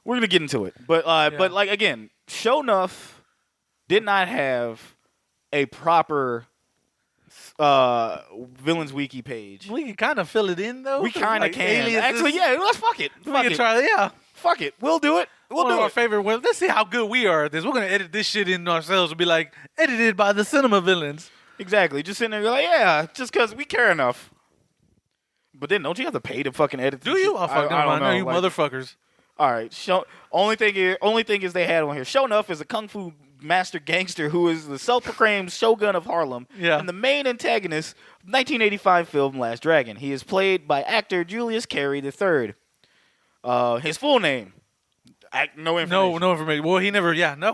we're gonna get into it. But like again, Show Enough did not have a proper Villains Wiki page. We can kind of fill it in though. We kind of like can. aliases. Actually, yeah. Let's fuck it. We can try it. Yeah. Fuck it. We'll do it. We'll do our it. favorite. Well, let's see how good we are at this. We're gonna edit this shit in ourselves and be like, edited by the cinema villains. Exactly. Just sitting there, like, yeah, just because we care enough. But then, don't you have to pay to fucking edit? Do you? I don't know. You motherfuckers. All right. Only thing is they had on here. Show Enough is a kung fu master gangster who is the self-proclaimed Shogun of Harlem and the main antagonist of 1985 film Last Dragon. He is played by actor Julius Carey III. His full name. No information. No information. Well, he never. Yeah, no,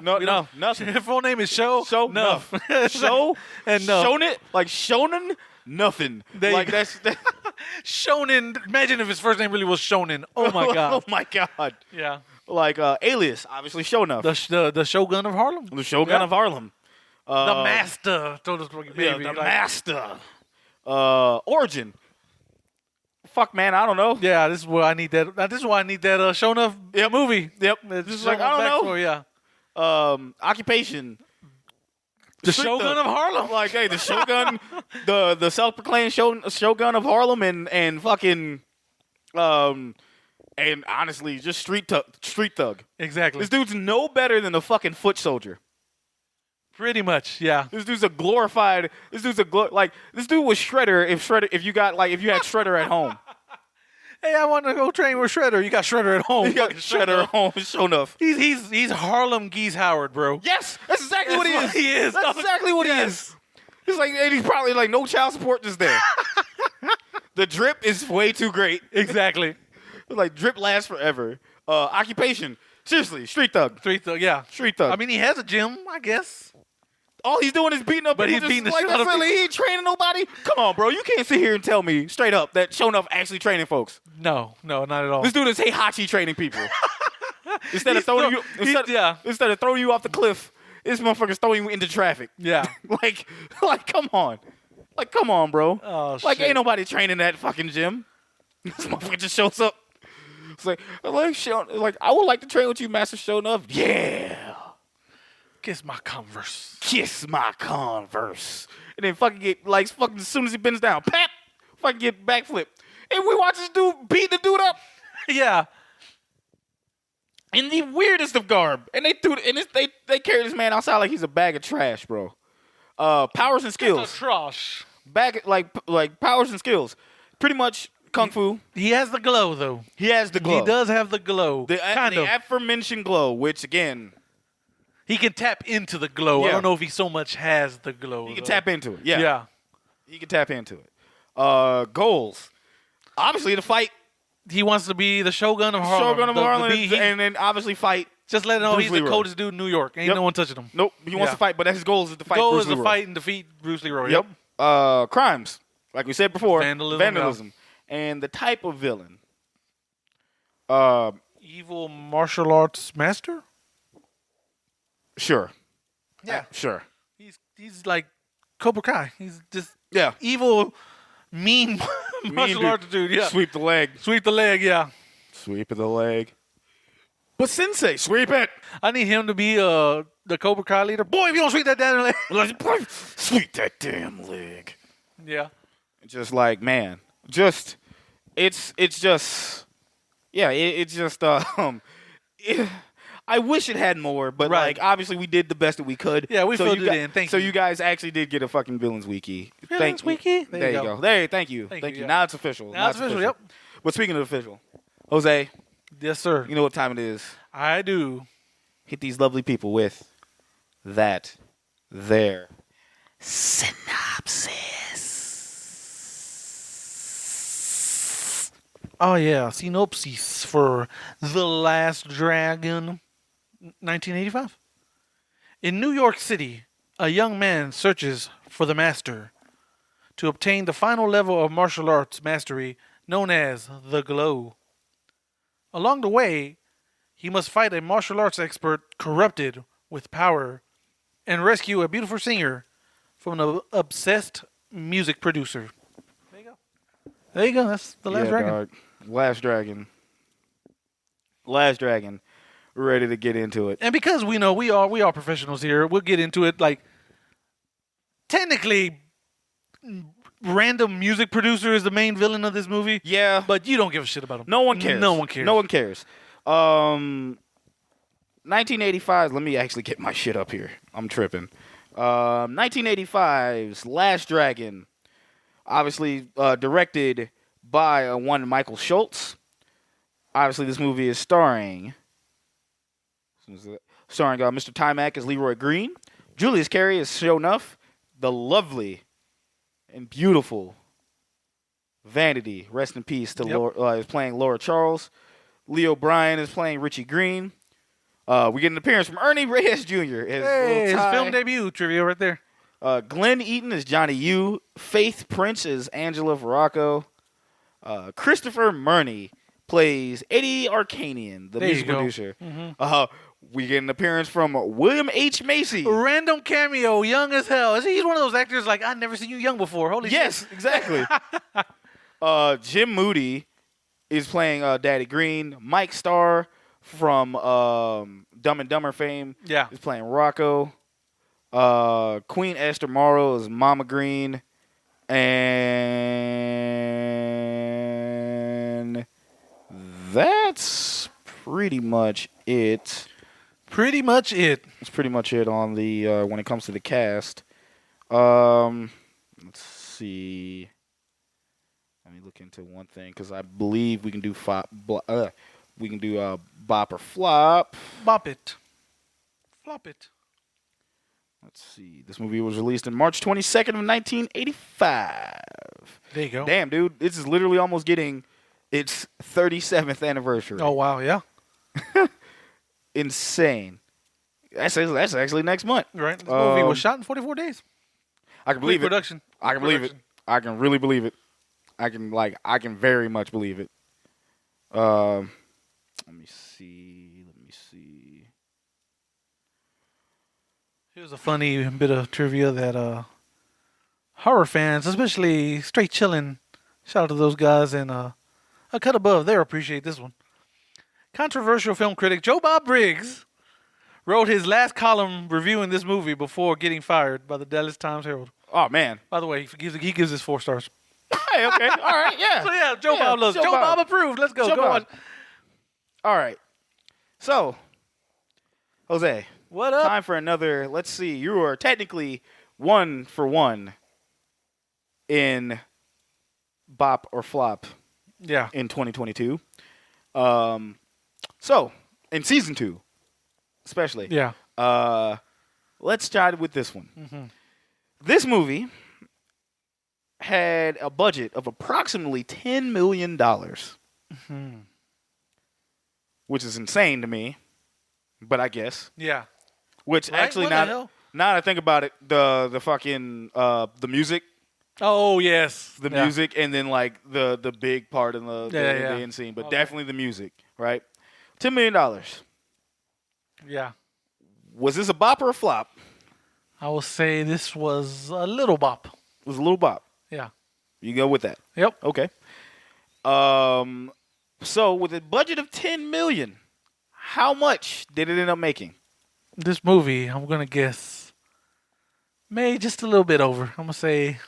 nothing. His full name is Show Enough. Show and Shonen, like Shonen, nothing. Like that's Shonen. Imagine if his first name really was Shonen. Oh my god. Oh my god. Yeah. Like Alias, obviously Show Enough. The Shogun of Harlem. The Shogun of Harlem. The master. The master. Origin. Fuck, man, I don't know. Yeah, this is where I need that. This is why I need that Show Enough movie. Yep. This is like, I don't know. Yeah. Occupation. The Shogun of Harlem. Like, hey, the Shogun, the self-proclaimed Shogun of Harlem, and fucking, and honestly, just street thug. Exactly. This dude's no better than the fucking foot soldier. Pretty much, yeah. This dude's a glorified. This dude was Shredder if you had Shredder at home. Hey, I want to go train with Shredder. You got Shredder at home. You got Shredder at home. Show Enough. He's Harlem Geese Howard, bro. Yes, that's exactly what he is. He is. That's exactly what he is. He's like, and he's probably like no child support just there. The drip is way too great. Exactly. Like drip lasts forever. Occupation. Seriously, street thug. Street thug, yeah. Street thug. I mean, he has a gym, I guess. All he's doing is beating up but people. He's beating the like, shit out of people. He ain't training nobody. Come on, bro. You can't sit here and tell me straight up that Show Enough actually training folks. No, not at all. This dude is Heihachi training people. Instead of throwing you off the cliff, this motherfucker's throwing you into traffic. Yeah. like, come on. Like, come on, bro. Oh, like, shit. ain't nobody training that fucking gym. This motherfucker just shows up. It's like I would like to train with you, Master Show Enough. Yeah. Kiss my Converse. Kiss my Converse. And then fucking get, like, fucking as soon as he bends down, pap, fucking get backflip. And we watch this dude beat the dude up. Yeah. In the weirdest of garb. And they carry this man outside like he's a bag of trash, bro. Powers and skills. It's a trash. Like powers and skills. Pretty much kung fu. He has the glow, though. He has the glow. He does have the glow. The aforementioned glow, which, again... He can tap into the glow. Yeah. I don't know if he so much has the glow. He can tap into it. Yeah. Yeah. He can tap into it. Goals. Obviously, to fight. He wants to be the Shogun of Harlem. Shogun of Harlem, and then obviously fight. Just let him know Bruce he's Leroy. the coldest dude in New York. Ain't no one touching him. Nope. He wants to fight, but his goal is to fight Goal Bruce is to Leroy. fight and defeat Bruce Leroy. Yep. Crimes. Like we said before. Vandalism. And the type of villain. Evil martial arts master? Sure. Yeah. Sure. He's like Cobra Kai. He's just Yeah. evil, mean martial arts dude. Yeah. Sweep the leg. Sweep the leg, yeah. Sweep the leg. But Sensei, sweep it. I need him to be the Cobra Kai leader. Boy, if you don't sweep that damn leg. Sweep that damn leg. Yeah. Just like, man. It's just I wish it had more, but Right. like obviously we did the best that we could. Yeah, we filled it in. Thank so you. you guys actually did get a fucking Villains Wiki. Villains Wiki? There you go. There, thank you. Thank you. yeah. Now it's official. Now it's official, yep. But speaking of official, Jose, Yes, sir. you know what time it is. I do. Hit these lovely people with that their synopsis. Oh, yeah. Synopsis for The Last Dragon, 1985. In New York City, a young man searches for the master. to obtain the final level of martial arts mastery known as the glow. Along the way, he must fight a martial arts expert corrupted with power and rescue a beautiful singer from an obsessed music producer. There you go. There you go. That's the Last Dragon. Dog. Last Dragon. We're ready to get into it. And because we know we are professionals here, we'll get into it. Like, technically, random music producer is the main villain of this movie. Yeah. But you don't give a shit about him. No one cares. No one cares. No one cares. 1985. Let me actually get my shit up here. I'm tripping. 1985's Last Dragon. Obviously directed by one Michael Schultz. Obviously, this movie is starring Mr. Timac as Leroy Green. Julius Carey as Shonuff. The lovely and beautiful Vanity. Rest in peace to Laura, is playing Laura Charles. Leo Bryan is playing Richie Green. We get an appearance from Ernie Reyes Jr. His film debut trivia right there. Glenn Eaton is Johnny Yu. Faith Prince is Angela Veracco. Christopher Murney plays Eddie Arkanian, the music producer. Mm-hmm. We get an appearance from William H. Macy. A random cameo, young as hell. He's one of those actors like, I've never seen you young before. Holy shit. Yes, exactly. Jim Moody is playing Daddy Green. Mike Starr from Dumb and Dumber fame is playing Rocco. Queen Esther Morrow is Mama Green. And that's pretty much it. It's pretty much it on the when it comes to the cast. Let's see. Let me look into one thing because I believe we can do bop or flop. Bop it. Flop it. Let's see. This movie was released in March 22nd of 1985. There you go. Damn, dude. This is literally almost getting its 37th anniversary. Oh, wow. Yeah. Insane. That's actually next month. Right. This movie was shot in 44 days. I can believe production. I can believe it. I can really believe it. I can very much believe it. Let me see. Here's a funny bit of trivia that horror fans, especially Straight Chillin', shout out to those guys, and A Cut Above, they'll appreciate this one. Controversial film critic Joe Bob Briggs wrote his last column reviewing this movie before getting fired by the Dallas Times-Herald. Oh, man. By the way, he gives us 4 stars. Hey, okay. All right, yeah. So, yeah, Joe Bob loves Joe Bob approved. Let's go. Go on. All right. So, Jose. What up? Time for another. Let's see. You are technically 1 for 1 in bop or flop. Yeah. In 2022. So, in season 2, especially. Yeah. Let's start with this one. Mm-hmm. This movie had a budget of approximately $10 million. Mm-hmm. Which is insane to me, but I guess. Yeah. Which actually, now that I think about it, the fucking the music. Oh yes, the music, and then like the big part in the end scene, but definitely the music, right? $10 million. Yeah. Was this a bop or a flop? I will say this was a little bop. It was a little bop. Yeah. You go with that. Yep. Okay. So with a budget of $10 million, how much did it end up making? This movie, I'm gonna guess, made just a little bit over. I'm gonna say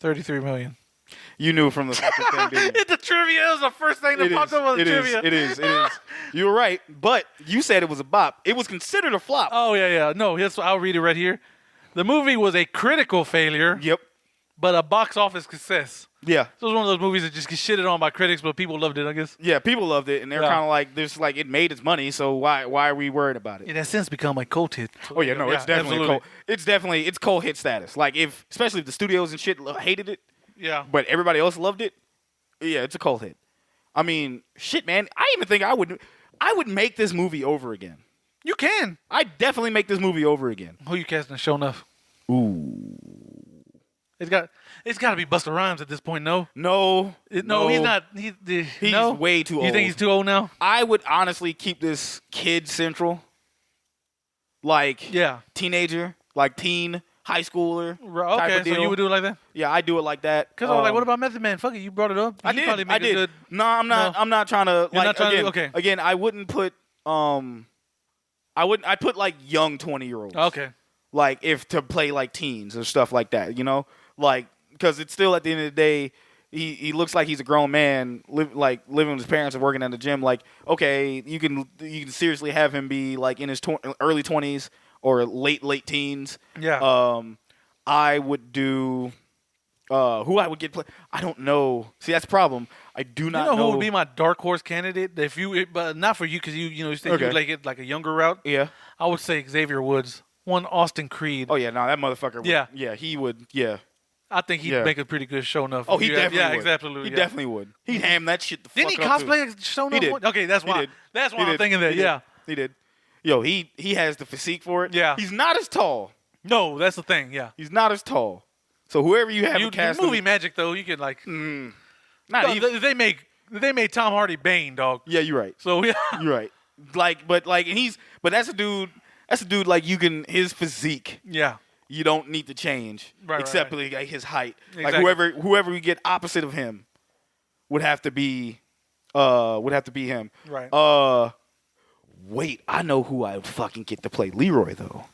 $33 million. You knew from the fucking thing, didn't you? The trivia was the first thing that popped up on the trivia. It is. You were right, but you said it was a bop. It was considered a flop. Oh yeah. No, I'll read it right here. The movie was a critical failure. Yep. But a box office success. Yeah. So it was one of those movies that just get shitted on by critics, but people loved it, I guess. Yeah, people loved it, and they're kind of like, it made its money, so why are we worried about it? It has since become a cult hit. Oh yeah, no, it's definitely cult. It's cult hit status. Like especially if the studios and shit hated it. Yeah. But everybody else loved it. Yeah, it's a cult hit. I mean, shit, man. I even think I would make this movie over again. You can. I'd definitely make this movie over again. Who you casting as Shonuff? Ooh. It's got to be Busta Rhymes at this point. No, No, he's not. He's way too old. You think he's too old now? I would honestly keep this kid central. Like teenager, like teen, high schooler. Type of deal. So you would do it like that? Yeah, I do it like that. Because I was like, what about Method Man? Fuck it, you brought it up. I did. No, I'm not. No. I'm not trying to. You're like not trying again, to, okay. Again, I wouldn't put. I put like young 20-year-olds. Okay. Like if to play like teens or stuff like that, you know, like because it's still at the end of the day. He looks like he's a grown man, living with his parents and working at the gym. Like, okay, you can seriously have him be like in his early 20s or late teens. Yeah. I would do who I would get play. I don't know. See, that's the problem. I do not know. Who would be my dark horse candidate? But not for you because you said you would like it like a younger route. Yeah. I would say Xavier Woods. One Austin Creed. Oh yeah, no, that motherfucker. Yeah, he would. Yeah. I think he'd make a pretty good show enough. Oh, he definitely would. Exactly. He definitely would. He'd ham that shit the fuck up. Didn't he cosplay show enough? He did. Okay, that's why. That's why I'm thinking that. Yeah. He did. Yo, he has the physique for it. Yeah. He's not as tall. No, that's the thing. Yeah. He's not as tall. So whoever you have cast movie magic though, you could like. They made Tom Hardy Bane, dog. Yeah, you're right. So yeah, you're right. But that's a dude. That's a dude like you can his physique. Yeah. You don't need to change, except right. Like his height. Exactly. Like whoever we get opposite of him would have to be him. Right. Wait, I know who I would fucking get to play Leroy though.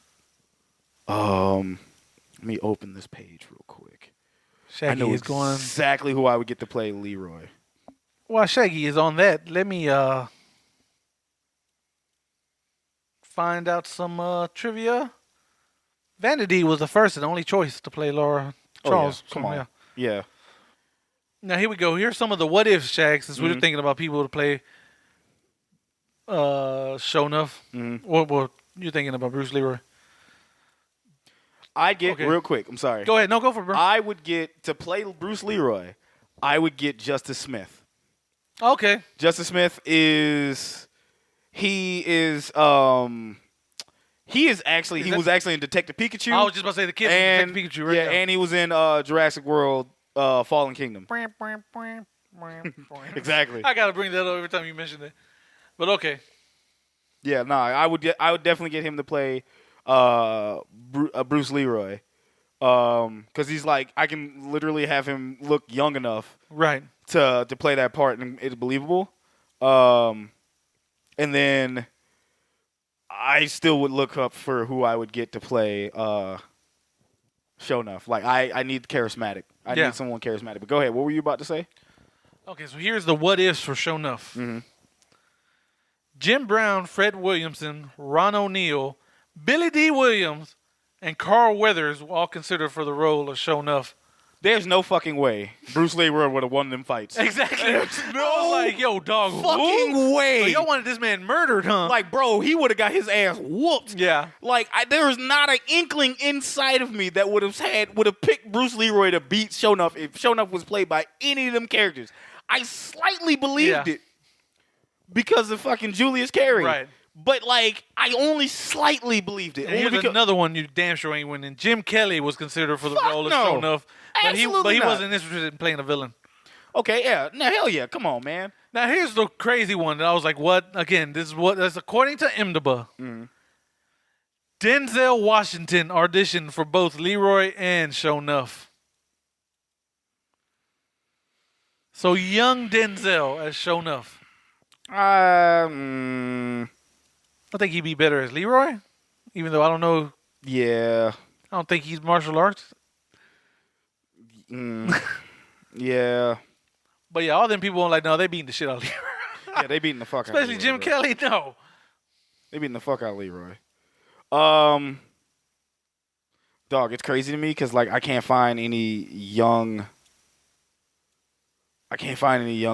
Let me open this page real quick. Shaggy I know is going exactly who I would get to play Leroy. While Shaggy is on that, let me find out some trivia. Vanity was the first and only choice to play Laura Charles. Oh, yeah. Come on. Yeah. Now, here we go. Here's some of the what ifs, Shag, since we were thinking about people to play Shonuff. What you're thinking about Bruce Leroy? I'd get, real quick, I'm sorry. Go ahead. No, go for it, bro. I would get, to play Bruce Leroy, I would get Justice Smith. Okay. Justice Smith he was actually in Detective Pikachu. I was just about to say the kid in Detective Pikachu, right? Yeah, and he was in Jurassic World Fallen Kingdom. Exactly. I gotta bring that up every time you mention it. But okay. Yeah, no, I would definitely get him to play Bruce Leroy. Because he's like, I can literally have him look young enough, right, to play that part, and it's believable. And then I still would look up for who I would get to play Shonuff. Like I need charismatic. I need someone charismatic. But go ahead. What were you about to say? Okay, so here's the what ifs for Shonuff. Mm-hmm. Jim Brown, Fred Williamson, Ron O'Neal, Billy D. Williams, and Carl Weathers were all considered for the role of Shonuff. There's no fucking way Bruce Leroy would have won them fights. Exactly. No, like, yo, dog, fucking way. So y'all wanted this man murdered, huh? Like, bro, he would have got his ass whooped. Yeah. Like, there was not an inkling inside of me that would have picked Bruce Leroy to beat Shonuff if Shonuff was played by any of them characters. I slightly believed it because of fucking Julius Carey. Right. But, like, I only slightly believed it. And here's another one you damn sure ain't winning. Jim Kelly was considered for the role of Shonuff. But he wasn't interested in playing a villain. Okay, yeah. No, hell yeah. Come on, man. Now, here's the crazy one that I was like, what? Again, that's according to IMDb. Denzel Washington auditioned for both Leroy and Shonuff. So, young Denzel as Shonuff. I think he'd be better as Leroy, even though I don't know. Yeah. I don't think he's martial arts. Yeah. But yeah, all them people are like, no, they beating the shit out of Leroy. Yeah, they beating the fuck out of Leroy. Especially Jim Kelly, no. They beating the fuck out of Leroy. Dog, it's crazy to me because, like, I can't find any young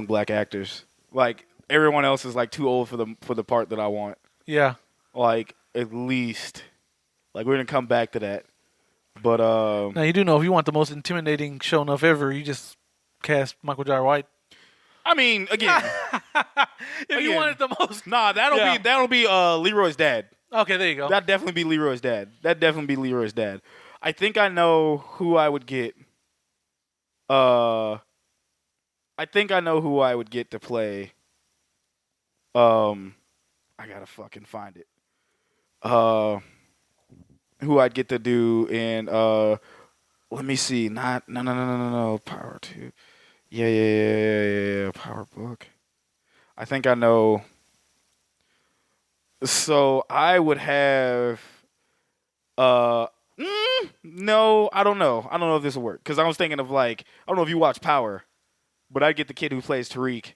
black actors. Like, everyone else is, like, too old for the part that I want. Yeah. Like, at least. Like, we're going to come back to that. But, now, you do know if you want the most intimidating Shonuff ever, you just cast Michael Jai White. I mean, again. If you wanted the most. Nah, that'll be Leroy's dad. Okay, there you go. That'd definitely be Leroy's dad. I think I know who I would get. I think I know who I would get to play. I gotta fucking find it. Who I'd get to do in let me see. No. Power 2. Yeah. Power Book. I think I know. So I would have no, I don't know. I don't know if this will work. Because I was thinking of like, I don't know if you watch Power, but I'd get the kid who plays Tariq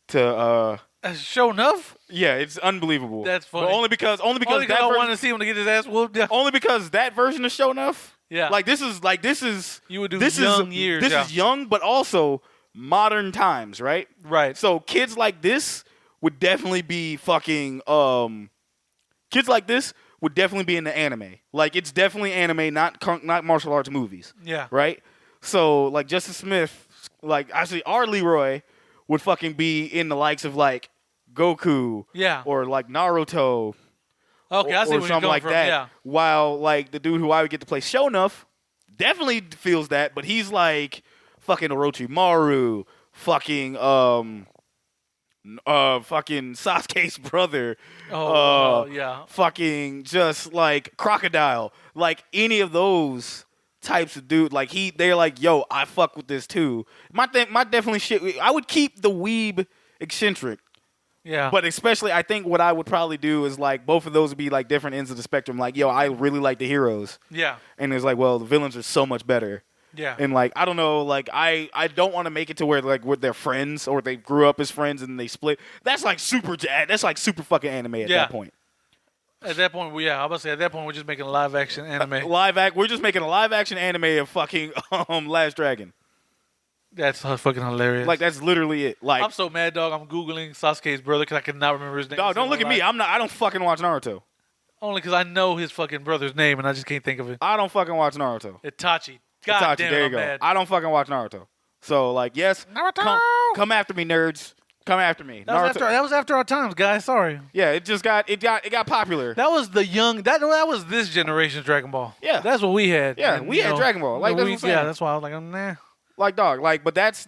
to Show enough? yeah, it's unbelievable. That's funny. But only because Only that I wanted to see him to get his ass whooped. Yeah. only because that version of Show Enough. Yeah. Like this is You would do this young is, years. This yeah. is young, but also modern times, right? Right. So kids like this would definitely be fucking kids like this would definitely be in the anime. Like it's definitely anime, not martial arts movies. Yeah. Right? So like Justice Smith, like actually our Leroy would fucking be in the likes of like Goku. Yeah. Or like Naruto. Okay, I see or where you're something going like from. that. Yeah. While like the dude who I would get to play Shonuff definitely feels that, but he's like fucking Orochimaru, fucking fucking Sasuke's brother. Yeah. Fucking just like Crocodile. Like any of those types of dude, like they're like, yo, I fuck with this too. My definitely shit. I would keep the weeb eccentric. Yeah. But especially, I think what I would probably do is like both of those would be like different ends of the spectrum. Like, yo, I really like the heroes. Yeah. And it's like, well, the villains are so much better. Yeah. And like, I don't know, like I don't want to make it to where like they're friends or they grew up as friends and they split. That's like super fucking anime at that point. At that point, I was about to say, at that point, we're just making a live action anime. We're just making a live action anime of fucking Last Dragon. That's fucking hilarious. Like that's literally it. Like I'm so mad, dog. I'm googling Sasuke's brother because I cannot remember his name. Dog, don't look at me. I don't fucking watch Naruto. Only because I know his fucking brother's name and I just can't think of it. I don't fucking watch Naruto. Itachi. God Itachi, damn there it, you I'm go. mad. I don't fucking watch Naruto. So like, yes, Naruto! come after me, nerds. Come after me. That was after our times, guys. Sorry. Yeah, it got popular. That was the young. That was this generation's Dragon Ball. Yeah. That's what we had. Yeah, And, we had Dragon Ball. Like, that's what I'm saying. Yeah, that's why I was like, nah. Like dog, like, but that's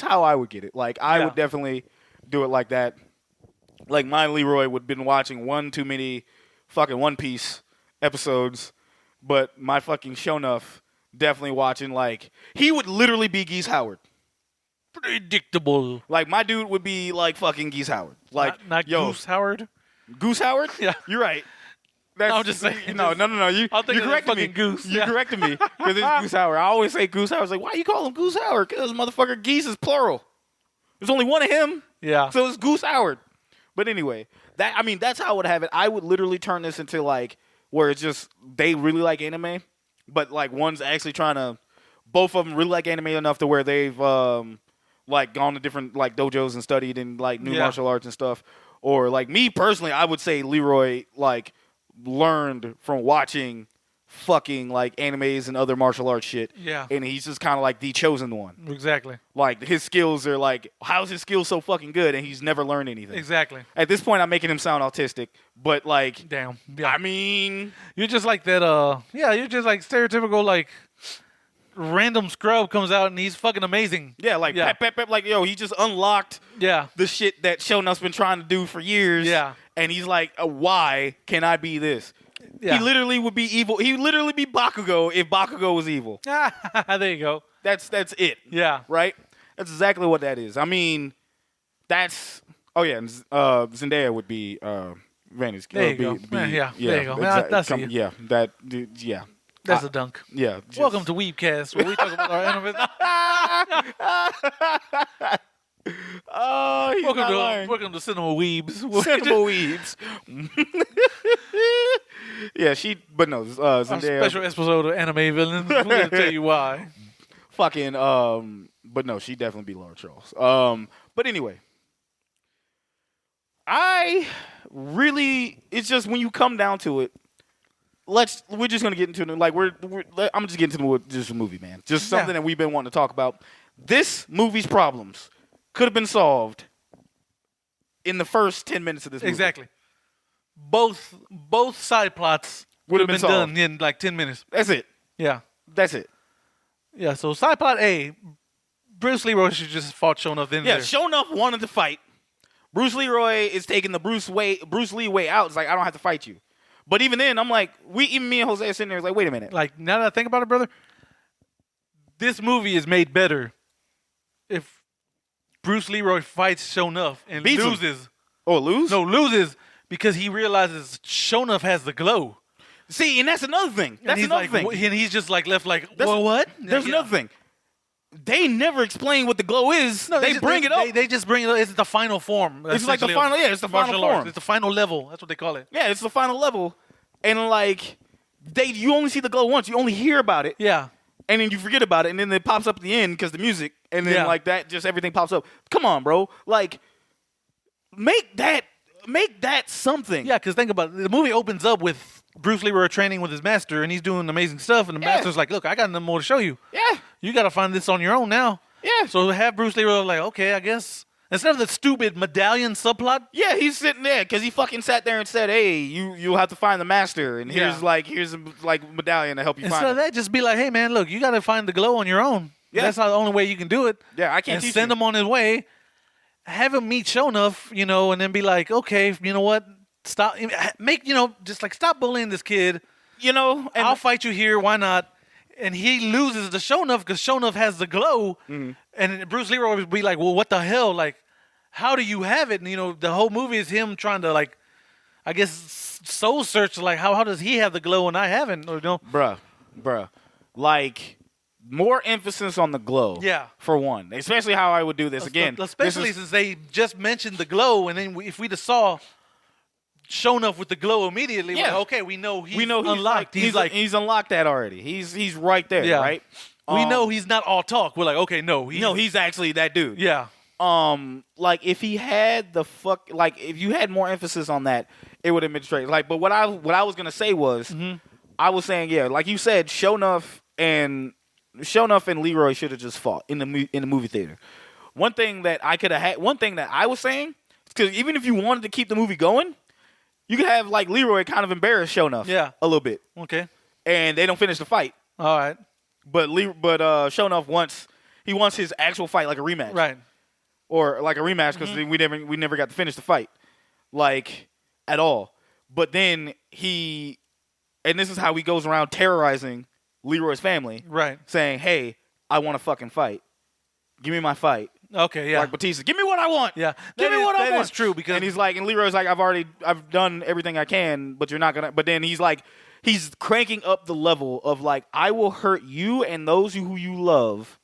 how I would get it. Like I would definitely do it like that. Like my Leroy would have been watching one too many fucking One Piece episodes, but my fucking Shonuff definitely watching like he would literally be Geese Howard. Predictable. Like my dude would be like fucking Geese Howard. Like not yo, Goose Howard. Goose Howard? Yeah. You're right. That's, No, I'm just saying. No. You thinking of corrected me. fucking Goose. You Yeah. corrected me because it's Goose Howard. I always say Goose Howard. I was like, why you call him Goose Howard? Because motherfucker Geese is plural. There's only one of him. Yeah. So it's Goose Howard. But anyway, that's how I would have it. I would literally turn this into like where it's just they really like anime, but like one's actually trying to. Both of them really like anime enough to where they've like gone to different like dojos and studied in like new martial arts and stuff. Or like me personally, I would say Leroy like learned from watching fucking like animes and other martial arts shit. Yeah. And he's just kind of like the chosen one. Exactly. Like his skills are like, how's his skills so fucking good? And he's never learned anything. Exactly. At this point, I'm making him sound autistic, but like, Damn. Yeah. I mean, You're just like that. You're just like stereotypical like random scrub comes out and he's fucking amazing. yeah, like pep, like yo, he just unlocked Yeah. the shit that Shonuff's been trying to do for years. Yeah. And he's like, why can I be this? Yeah. He literally would be evil. He would literally be Bakugo if Bakugo was evil. There you go. That's it. Yeah. Right? That's exactly what that is. I mean, that's... Oh, yeah. Zendaya would be Vanny's. There you go. There you go. I see you. Yeah. Yeah. That's a dunk. Yeah. Welcome to Weebcast, where we talk about our anime. Oh, he's not lying. Welcome to Cinema Weebs. Cinema Weebs. Yeah, but no, A Zendaya. special episode of Anime Villains. We're going to tell you why. Fucking, but no, she'd definitely be Laura Charles. But anyway, it's just when you come down to it, we're just gonna get into it. Like I'm just getting into just a movie, man. Just something that we've been wanting to talk about. This movie's problems could have been solved in the first 10 minutes of this movie. Exactly. Both side plots would have been done in like 10 minutes. That's it. Yeah. That's it. Yeah, so side plot A, Bruce Leroy should just fought Sho'nuff in there. Yeah, Sho'nuff wanted to fight. Bruce Leroy is taking the Bruce Lee way out. It's like, I don't have to fight you. But even then, I'm like, even me and Jose are sitting there, like, wait a minute. Like, now that I think about it, brother, this movie is made better if Bruce Leroy fights Sho'nuff and Beats loses. Him. Oh, lose? No, loses because he realizes Sho'nuff has the glow. See, and that's another thing. That's another thing. And he's just like left like, well, what? There's another thing. They never explain what the glow is. No, they bring it up. They just bring it up. It's the final form. It's like the final, it's the final form. It's the final level. That's what they call it. Yeah, it's the final level. And like, you only see the glow once. You only hear about it. Yeah. And then you forget about it. And then it pops up at the end because the music. And then like that, just everything pops up. Come on, bro. Like, make that something. Yeah, because think about it. The movie opens up with Bruce Leroy training with his master, and he's doing amazing stuff. And the master's like, look, I got nothing more to show you. Yeah. You got to find this on your own now. Yeah. So have Bruce Leroy like, okay, I guess. Instead of the stupid medallion subplot. Yeah, he's sitting there because he fucking sat there and said, hey, you'll have to find the master. And here's a medallion to help you find it. Instead of that, just be like, hey, man, look, you got to find the glow on your own. Yeah. That's not the only way you can do it. Yeah, I can't and teach send you. him on his way. Have him meet Sho'nuff, and then be like, okay, you know what? Stop. Just like stop bullying this kid. And I'll fight you here. Why not? And he loses to Sho'nuff because Sho'nuff has the glow. Mm-hmm. And Bruce Leroy would be like, well, what the hell? Like, how do you have it? And, the whole movie is him trying to, like, I guess, soul search. Like, how does he have the glow and I haven't? Or, Bruh. Like, more emphasis on the glow. Yeah. For one. Especially how I would do this again. Especially since they just mentioned the glow. And then if we just saw Sho'nuff with the glow immediately, yeah. Like, okay, we know he's unlocked. He's unlocked that already. He's right there, right? We know he's not all talk. We're like, okay, he's actually that dude. Yeah. Like if he had if you had more emphasis on that, it would have been straight. Like, but what I was gonna say was, I was saying, yeah, like you said, Sho'nuff and Leroy should have just fought in the movie theater. One thing that I was saying, because even if you wanted to keep the movie going, you could have like Leroy kind of embarrass Sho'nuff, a little bit, okay, and they don't finish the fight. All right, but Sho'nuff wants his actual fight, like a rematch, right? Or like a rematch because we never got to finish the fight, like at all. But then and this is how he goes around terrorizing Leroy's family, right? Saying, "Hey, I want to fucking fight. Give me my fight." Okay, yeah. Like Batista, give me what I want. Yeah, give me what I want. That is true because and Leroy's like, I've done everything I can, but you're not gonna. But then he's cranking up the level of like, I will hurt you and those who you love,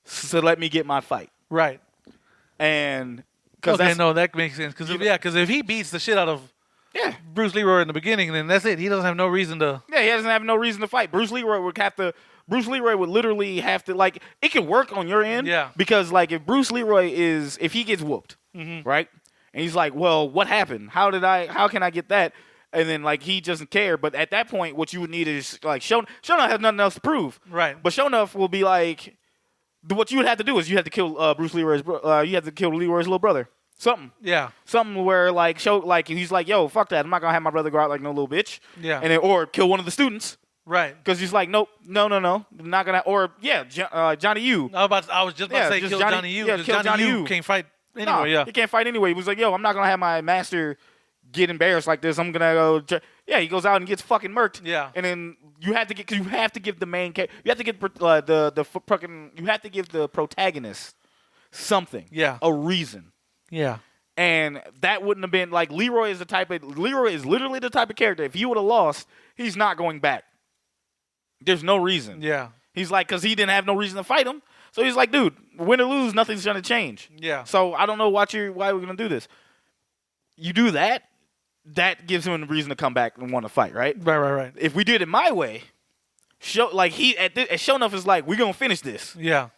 so let me get my fight. Right. And that makes sense because if he beats the shit out of Bruce Leroy in the beginning, then that's it. He doesn't have no reason to. Yeah, he doesn't have no reason to fight. Bruce Leroy would literally have to, like, it could work on your end. Yeah. Because, like, if he gets whooped, right? And he's like, well, what happened? How can I get that? And then, like, he doesn't care. But at that point, what you would need is, like, Sho'nuff has nothing else to prove. Right. But Sho'nuff will be like, what you would have to do is you have to kill Bruce Leroy's, you have to kill Leroy's little brother. Something. Yeah. Something where, like, he's like, yo, fuck that. I'm not going to have my brother go out like no little bitch. Yeah. And then, or kill one of the students. Right. Because he's like, nope, no. I'm not going to. Or, Johnny Yu. I was just about to say kill Johnny Yu. Yeah, kill Johnny Yu. Can't fight anyway, He can't fight anyway. He was like, yo, I'm not going to have my master get embarrassed like this. I'm going to go. Yeah, he goes out and gets fucking murked. Yeah. And then you have to give the main character. You have to give you have to give the protagonist something. Yeah. A reason. Yeah. And that wouldn't have been like Leroy is literally the type of character. If he would have lost, he's not going back. There's no reason. Yeah. He's like, because he didn't have no reason to fight him. So he's like, dude, win or lose, nothing's going to change. Yeah. So I don't know why we're going to do this. You do that gives him a reason to come back and want to fight, right? Right. If we did it my way, Sho'nuff is like, we're going to finish this. Yeah.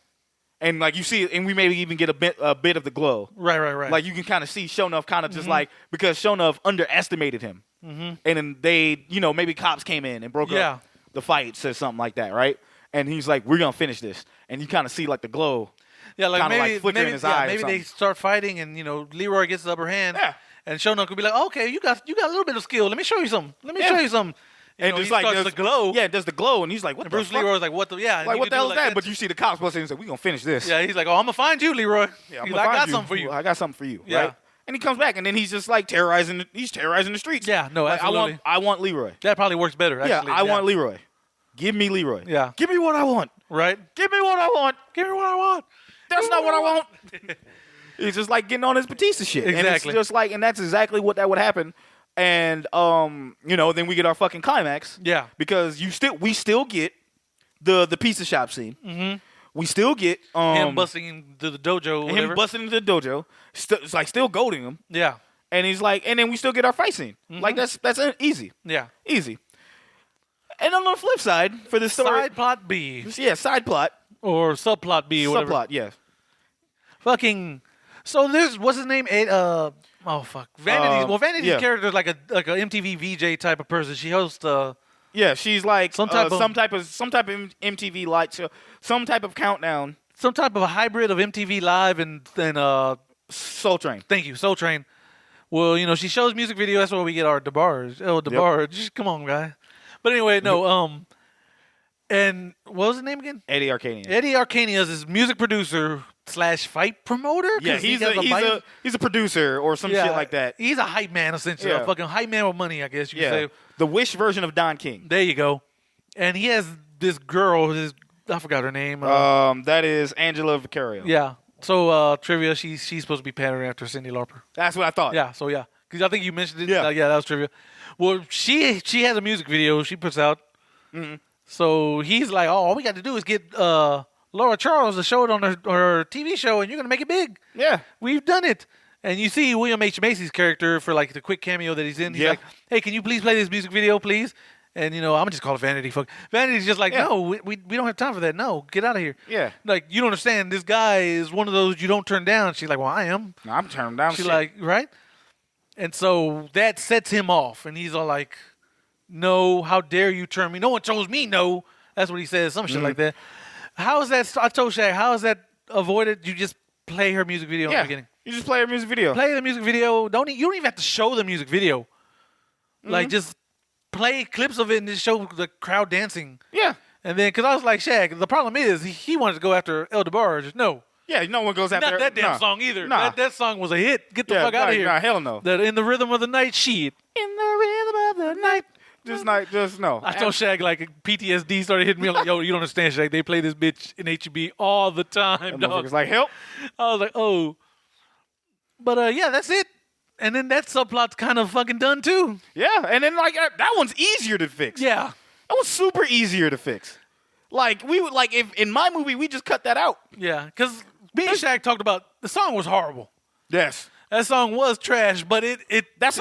And like you see it, and we maybe even get a bit of the glow. Right. Like you can kind of see Sho'nuff kind of just like, because Sho'nuff underestimated him. Mm-hmm. And then they, maybe cops came in and broke up the fights or something like that, right? And he's like, we're going to finish this. And you kind of see like the glow. Yeah, like maybe flicker in his eye. Maybe they start fighting and, Leroy gets the upper hand. Yeah. And Sho'nuff could be like, okay, you got a little bit of skill. Let me show you something. Show you something. And he just like starts to glow. Yeah, it does the glow, and he's like, "What?" And the Bruce fuck? Leroy's like, "What the? Yeah." Like, what the hell is that? But you see the cops busting and say, "We gonna finish this." Yeah, he's like, "Oh, I'm gonna find you, Leroy." Yeah, He's like, I got something for you. I got something for you. Yeah. Right? And he comes back, and then he's just like terrorizing. He's terrorizing the streets. Yeah, no, like, absolutely. I want Leroy. That probably works better. Actually. Yeah, I want Leroy. Give me Leroy. Yeah. Give me what I want. Right? Give me what I want. Give me what I want. That's not what I want. He's just like getting on his Batista shit. Exactly. And it's just like, and that's exactly what that would happen. And then we get our fucking climax. Yeah. Because we still get the pizza shop scene. Mm-hmm. We still get him busting into the dojo. Or whatever. Him busting into the dojo. It's like still goading him. Yeah. And he's like, and then we still get our fight scene. Mm-hmm. Like that's easy. Yeah. Easy. And on the flip side, for the story, side plot B. Yeah, side plot or subplot B. Or whatever. Subplot, yeah. Fucking. So there's what's his name? Oh fuck, Vanity's. Vanity's character is like a MTV VJ type of person. She hosts. Yeah, she's like some type of MTV light show, some type of countdown, some type of a hybrid of MTV Live and Soul Train. Thank you, Soul Train. Well, she shows music video. That's where we get our DeBarge. DeBarge. Yep. Come on, guy. But anyway, no. And what was his name again? Eddie Arcania. Eddie Arcania is his music producer / fight promoter. Yeah, he's a producer or some shit like that. He's a hype man essentially. A fucking hype man with money, I guess you could say. The Wish version of Don King. There you go. And he has this girl. I forgot her name. That is Angela Vicario. Yeah. So trivia. She's supposed to be patterned after Cyndi Lauper. That's what I thought. Yeah. So yeah, because I think you mentioned it. Yeah. Yeah, that was trivia. Well, she has a music video she puts out. Mm-hmm. So he's like, all we got to do is get Laura Charles to show it on her TV show, and you're gonna make it big. Yeah, we've done it. And you see William H. Macy's character for like the quick cameo that he's in. He's like, hey, can you please play this music video, please? And I'm gonna just call it Vanity. Fuck, Vanity's just like, no, we don't have time for that. No, get out of here. Yeah, like you don't understand. This guy is one of those you don't turn down. She's like, well, I am. No, I'm turning down. She's like, right. And so that sets him off, and he's all like, no, how dare you turn me? No one chose me, no. That's what he says, some shit like that. How is that? I told Shag, how is that avoided? You just play her music video in the beginning. You just play her music video. Play the music video. You don't even have to show the music video. Mm-hmm. Like, just play clips of it and just show the crowd dancing. Yeah. And then, because I was like, Shag, the problem is he wanted to go after El DeBarge. No. Yeah, no one goes after Not that damn song either. Nah. That song was a hit. Get the fuck out of here. Nah, hell no. That In the Rhythm of the Night shit. In the rhythm of the night. Just no. I told Shag, like, PTSD started hitting me. I'm like, yo, you don't understand, Shag. They play this bitch in HEB all the time, dog. It's like, help. I was like, oh. But, yeah, that's it. And then that subplot's kind of fucking done, too. Yeah, and then, like, that one's easier to fix. Yeah. That was super easier to fix. Like, if in my movie, we just cut that out. Yeah, because me and Shag talked about, the song was horrible. Yes. That song was trash, but that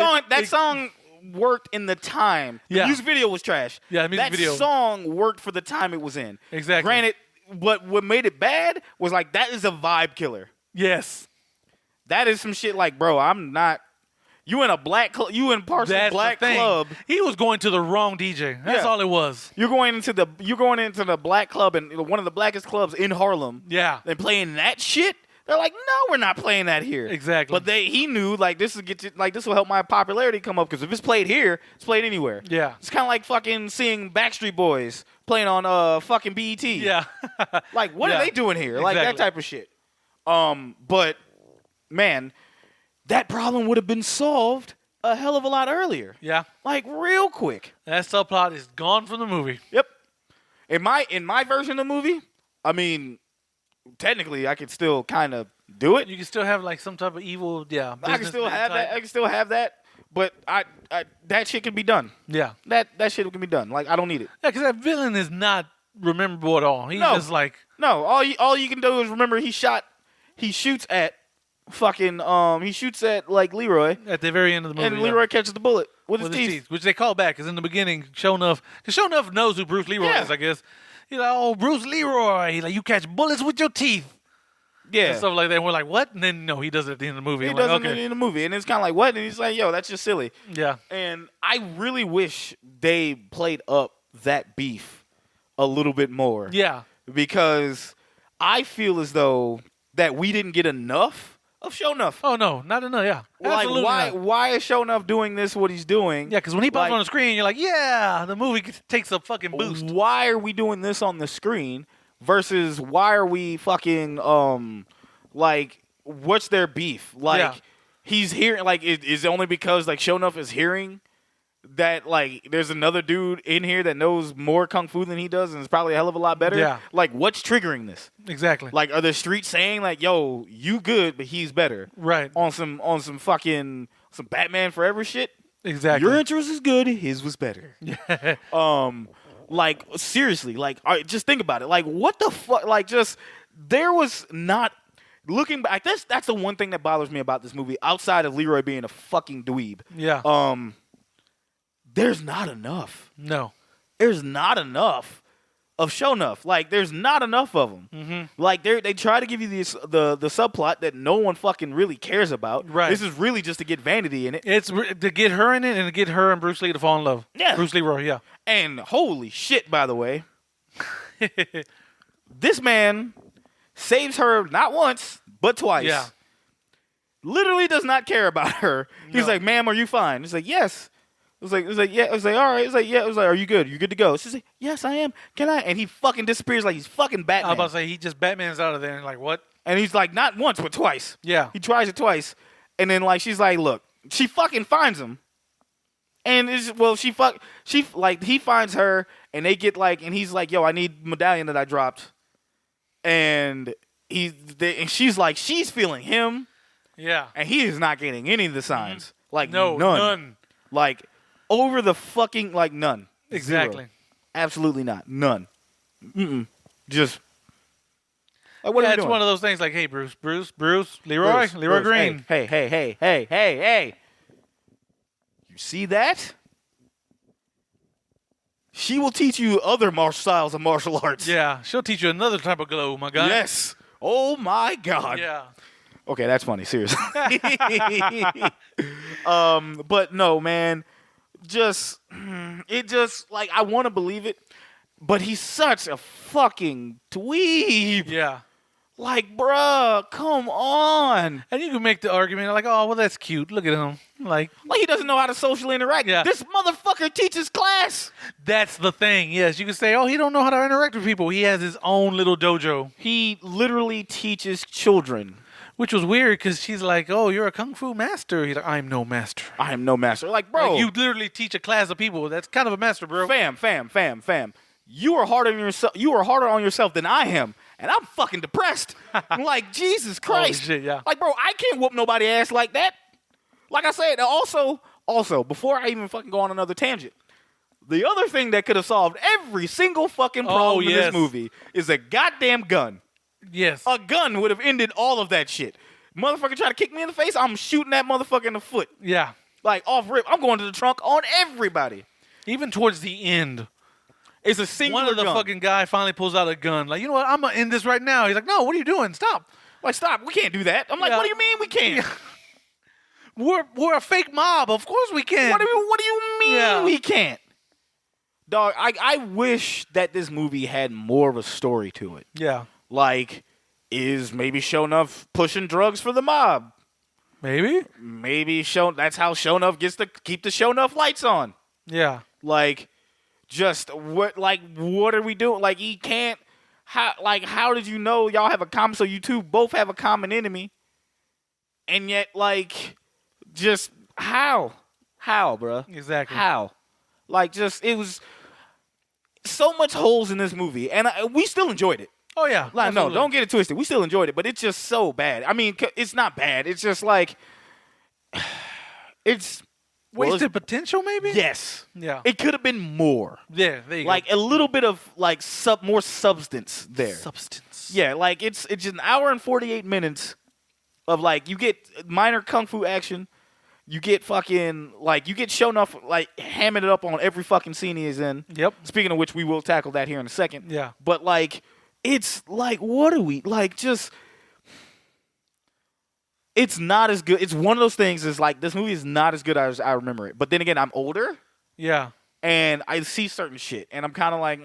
song worked in the time. The music video was trash. Yeah, the music video. That song worked for the time it was in. Exactly. Granted, what made it bad was like that is a vibe killer. Yes. That is some shit like, bro, I'm not. You in a black club? You in Parsons black club? He was going to the wrong DJ. That's all it was. You're going into the black club and one of the blackest clubs in Harlem. Yeah. And playing that shit. They're like, no, we're not playing that here. Exactly. But he knew like this will help my popularity come up because if it's played here, it's played anywhere. Yeah. It's kind of like fucking seeing Backstreet Boys playing on fucking BET. Yeah. Like what are they doing here? Like that type of shit. But man, that problem would have been solved a hell of a lot earlier. Yeah. Like real quick. That subplot is gone from the movie. Yep. In my version of the movie, I mean, technically, I could still kind of do it. You can still have like some type of evil, I can still have that. I can still have that. But that shit can be done. Yeah. That shit can be done. Like I don't need it. Yeah, because that villain is not rememberable at all. He's just like all you can do is remember he shoots at like Leroy at the very end of the movie, and Leroy catches the bullet with his teeth, which they call back because in the beginning, Sho'nuff knows who Bruce Leroy is. I guess he's like, oh, Bruce Leroy. He's like, you catch bullets with your teeth. Yeah, and stuff like that. And we're like, what? And then no, he does it at the end of the movie. He does it in the movie, and it's kind of like what? And he's like, yo, that's just silly. Yeah, and I really wish they played up that beef a little bit more. Yeah, because I feel as though that we didn't get enough of Shonuff. Oh no, not enough. Yeah, like why is Shonuff doing this? What he's doing? Yeah, because when he pops on the screen, you're like, yeah, the movie takes a fucking boost. Why are we doing this on the screen versus why are we fucking like what's their beef? Like he's hearing like is it only because like Shonuff is hearing that like there's another dude in here that knows more kung fu than he does and is probably a hell of a lot better. Yeah. Like what's triggering this? Exactly. Like are the streets saying like, yo, you good, but he's better. Right. On some fucking some Batman Forever shit. Exactly. Your interest is good, his was better. Like seriously, like just think about it. Like what the fuck? Like just there was not looking back. That's the one thing that bothers me about this movie outside of Leroy being a fucking dweeb. Yeah. There's not enough. No. There's not enough of Shonuff. Like, there's not enough of them. Mm-hmm. Like, they try to give you the subplot that no one fucking really cares about. Right. This is really just to get vanity in it. It's to get her in it and to get her and Bruce Lee to fall in love. Yeah. Bruce Leroy, yeah. And holy shit, by the way, this man saves her not once, but twice. Yeah. Literally does not care about her. He's like, ma'am, are you fine? He's like, yes. It was like, yeah. It was like, all right. It was like, yeah. It was like, are you good? You good to go? She's like, yes, I am. Can I? And he fucking disappears like he's fucking Batman. I was about to say, he just Batman's out of there and like, what? And he's like, not once, but twice. Yeah. He tries it twice. And then like, she's like, look, she fucking finds him. And he finds her and they get like, and he's like, yo, I need medallion that I dropped. And she's like, she's feeling him. Yeah. And he is not getting any of the signs. Like, no, none. Like, over the fucking, like, none. Exactly. Zero. Absolutely not. None. Just, like, what are you doing? It's one of those things like, hey, Bruce, Leroy Green. Hey. You see that? She will teach you other styles of martial arts. Yeah, she'll teach you another type of glow, my guy. Yes. Oh, my God. Yeah. Okay, that's funny. Seriously. But no, man. It just, like, I want to believe it, but he's such a fucking dweeb. Yeah. Like, bruh, come on. And you can make the argument like, oh, well, that's cute. Look at him. Like he doesn't know how to socially interact. Yeah. This motherfucker teaches class. That's the thing. Yes, you can say, oh, he don't know how to interact with people. He has his own little dojo. He literally teaches children. Which was weird because she's like, oh, you're a kung fu master. He's like, I'm no master. I am no master. Like, bro. Like, you literally teach a class of people. That's kind of a master, bro. Fam. You are harder on yourself. You are harder on yourself than I am. And I'm fucking depressed. I'm like, Jesus Christ. Holy shit, yeah. Like, bro, I can't whoop nobody ass like that. Like I said, also, before I even fucking go on another tangent, the other thing that could have solved every single fucking problem in this movie is a goddamn gun. Yes. A gun would have ended all of that shit. Motherfucker try to kick me in the face, I'm shooting that motherfucker in the foot. Yeah. Like, off rip. I'm going to the trunk on everybody. Even towards the end. It's a singular One of the gun. fucking guy finally pulls out a gun. Like, you know what? I'm going to end this right now. He's like, no, what are you doing? Stop. Like, stop. We can't do that. I'm like, what do you mean we can't? We're a fake mob. Of course we can. What do you mean we can't? Dog, I wish that this movie had more of a story to it. Yeah. Like, is maybe Shonuff pushing drugs for the mob? Maybe that's how Shonuff gets to keep the Shonuff lights on. Yeah. Like, just what are we doing? Like, he can't. How did you know y'all have a common? So you two both have a common enemy, and yet, like, just how, bruh? Exactly. How? Like, just it was so much holes in this movie, and we still enjoyed it. Oh yeah. Like, no, don't get it twisted. We still enjoyed it, but it's just so bad. I mean, it's not bad. It's just like it's wasted potential, maybe. Yes. Yeah. It could have been more. Yeah. There you like go. a little bit of like more substance there. Substance. Yeah. Like it's just an hour and 48 minutes of like you get minor kung fu action. You get fucking like you get Shonuff like hamming it up on every fucking scene he is in. Yep. Speaking of which, we will tackle that here in a second. Yeah. But like. It's like, what are we, like, just, it's not as good. It's one of those things is like, this movie is not as good as I remember it. But then again, I'm older. Yeah. And I see certain shit. And I'm kind of like,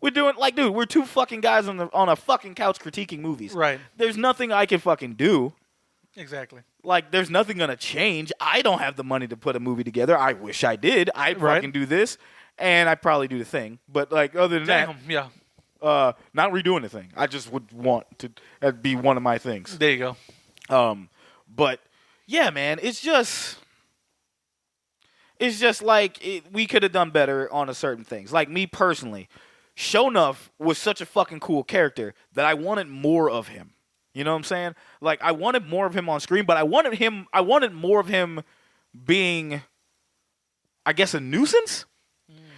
We're doing like, dude, we're two fucking guys on a fucking couch critiquing movies. Right. There's nothing I can fucking do. Exactly. Like, there's nothing gonna change. I don't have the money to put a movie together. I wish I did. I'd fucking do this, and I'd probably do the thing. But like, other than that, yeah. Not redoing the thing. I just would want to that'd be one of my things. There you go. But yeah, man, it's just like we could have done better on a certain things. Like me personally, Shonuff was such a fucking cool character that I wanted more of him. You know what I'm saying? Like I wanted more of him on screen, but I wanted more of him being, I guess, a nuisance.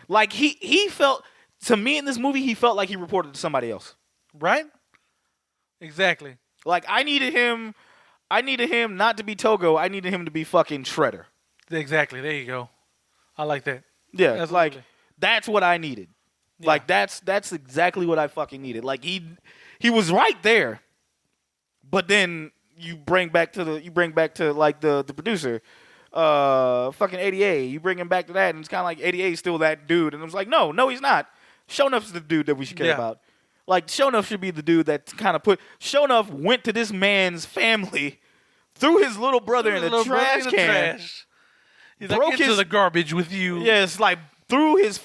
Like he felt, to me in this movie, he felt like he reported to somebody else. Right? Exactly. Like I needed him not to be Togo. I needed him to be fucking Shredder. Exactly. There you go. I like that. Yeah, Absolutely. like that's what I needed. Yeah. Like that's exactly what I fucking needed. Like he was right there, but then you bring back to like the producer, fucking 88. You bring him back to that, and it's kind of like 88 is still that dude, and I was like, no, he's not. Shonuff's the dude that we should care about. Like Shonuff should be the dude that kind of Shonuff went to this man's family, threw his little brother in a trash can. He's broke like, into the garbage with you. Yes, like threw his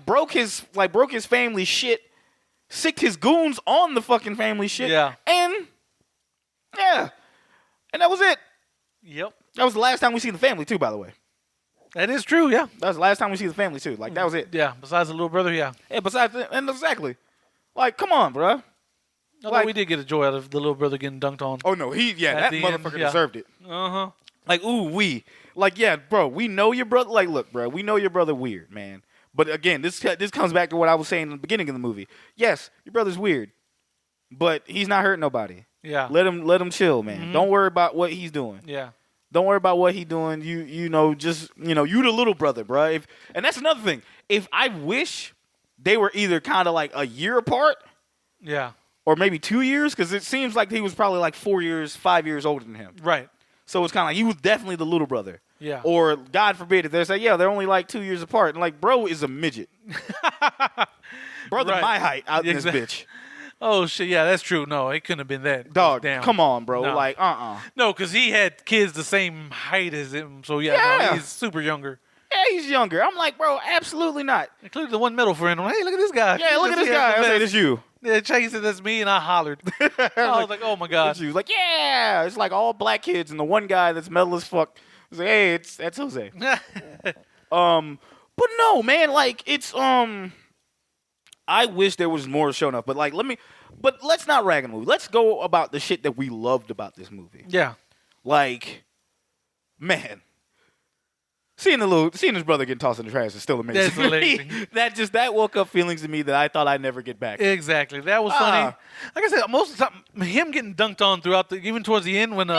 broke his family shit, sicked his goons on the fucking family shit. Yeah. And that was it. Yep. That was the last time we see the family too, by the way. That is true, yeah. That was the last time we see the family too. Like that was it. Yeah, besides the little brother, yeah. Yeah, and exactly. Like, come on, bro. Like, we did get a joy out of the little brother getting dunked on. Oh no, that motherfucker deserved it. Uh-huh. Like, like, yeah, bro, we know your brother. Like, look, bro, we know your brother weird, man. But again, this comes back to what I was saying in the beginning of the movie. Yes, your brother's weird, but he's not hurting nobody. Yeah. Let him chill, man. Mm-hmm. Don't worry about what he's doing. Yeah. Don't worry about what he's doing. You know, just, you know, you the little brother, bro. And that's another thing. If I wish they were either kind of like a year apart. Yeah. Or maybe 2 years, because it seems like he was probably like 5 years older than him. Right. So it's kind of like he was definitely the little brother. Yeah. Or, God forbid, if they say, yeah, they're only like 2 years apart. And like, bro is a midget. Brother right. my height out in this bitch. Oh, shit, yeah, that's true. No, it couldn't have been that. Dog, damn. Come on, bro. No. Like, No, because he had kids the same height as him. So, no, he's super younger. Yeah, he's younger. I'm like, bro, absolutely not. Including the one middle friend. I'm like, hey, look at this guy. Yeah, look at this guy. I said, it's you. Yeah, Chase said that's me, and I hollered. I was like, oh, my God. He was like, yeah. It's like all black kids, and the one guy that's metal as fuck was like, hey, that's Jose. But no, man, like, it's, I wish there was more shown up, but like, let's not rag on the movie. Let's go about the shit that we loved about this movie. Yeah. Like, man. Seeing his brother getting tossed in the trash is still amazing. That's amazing. that woke up feelings in me that I thought I'd never get back. Exactly. That was funny. Like I said, most of the time, him getting dunked on throughout even towards the end when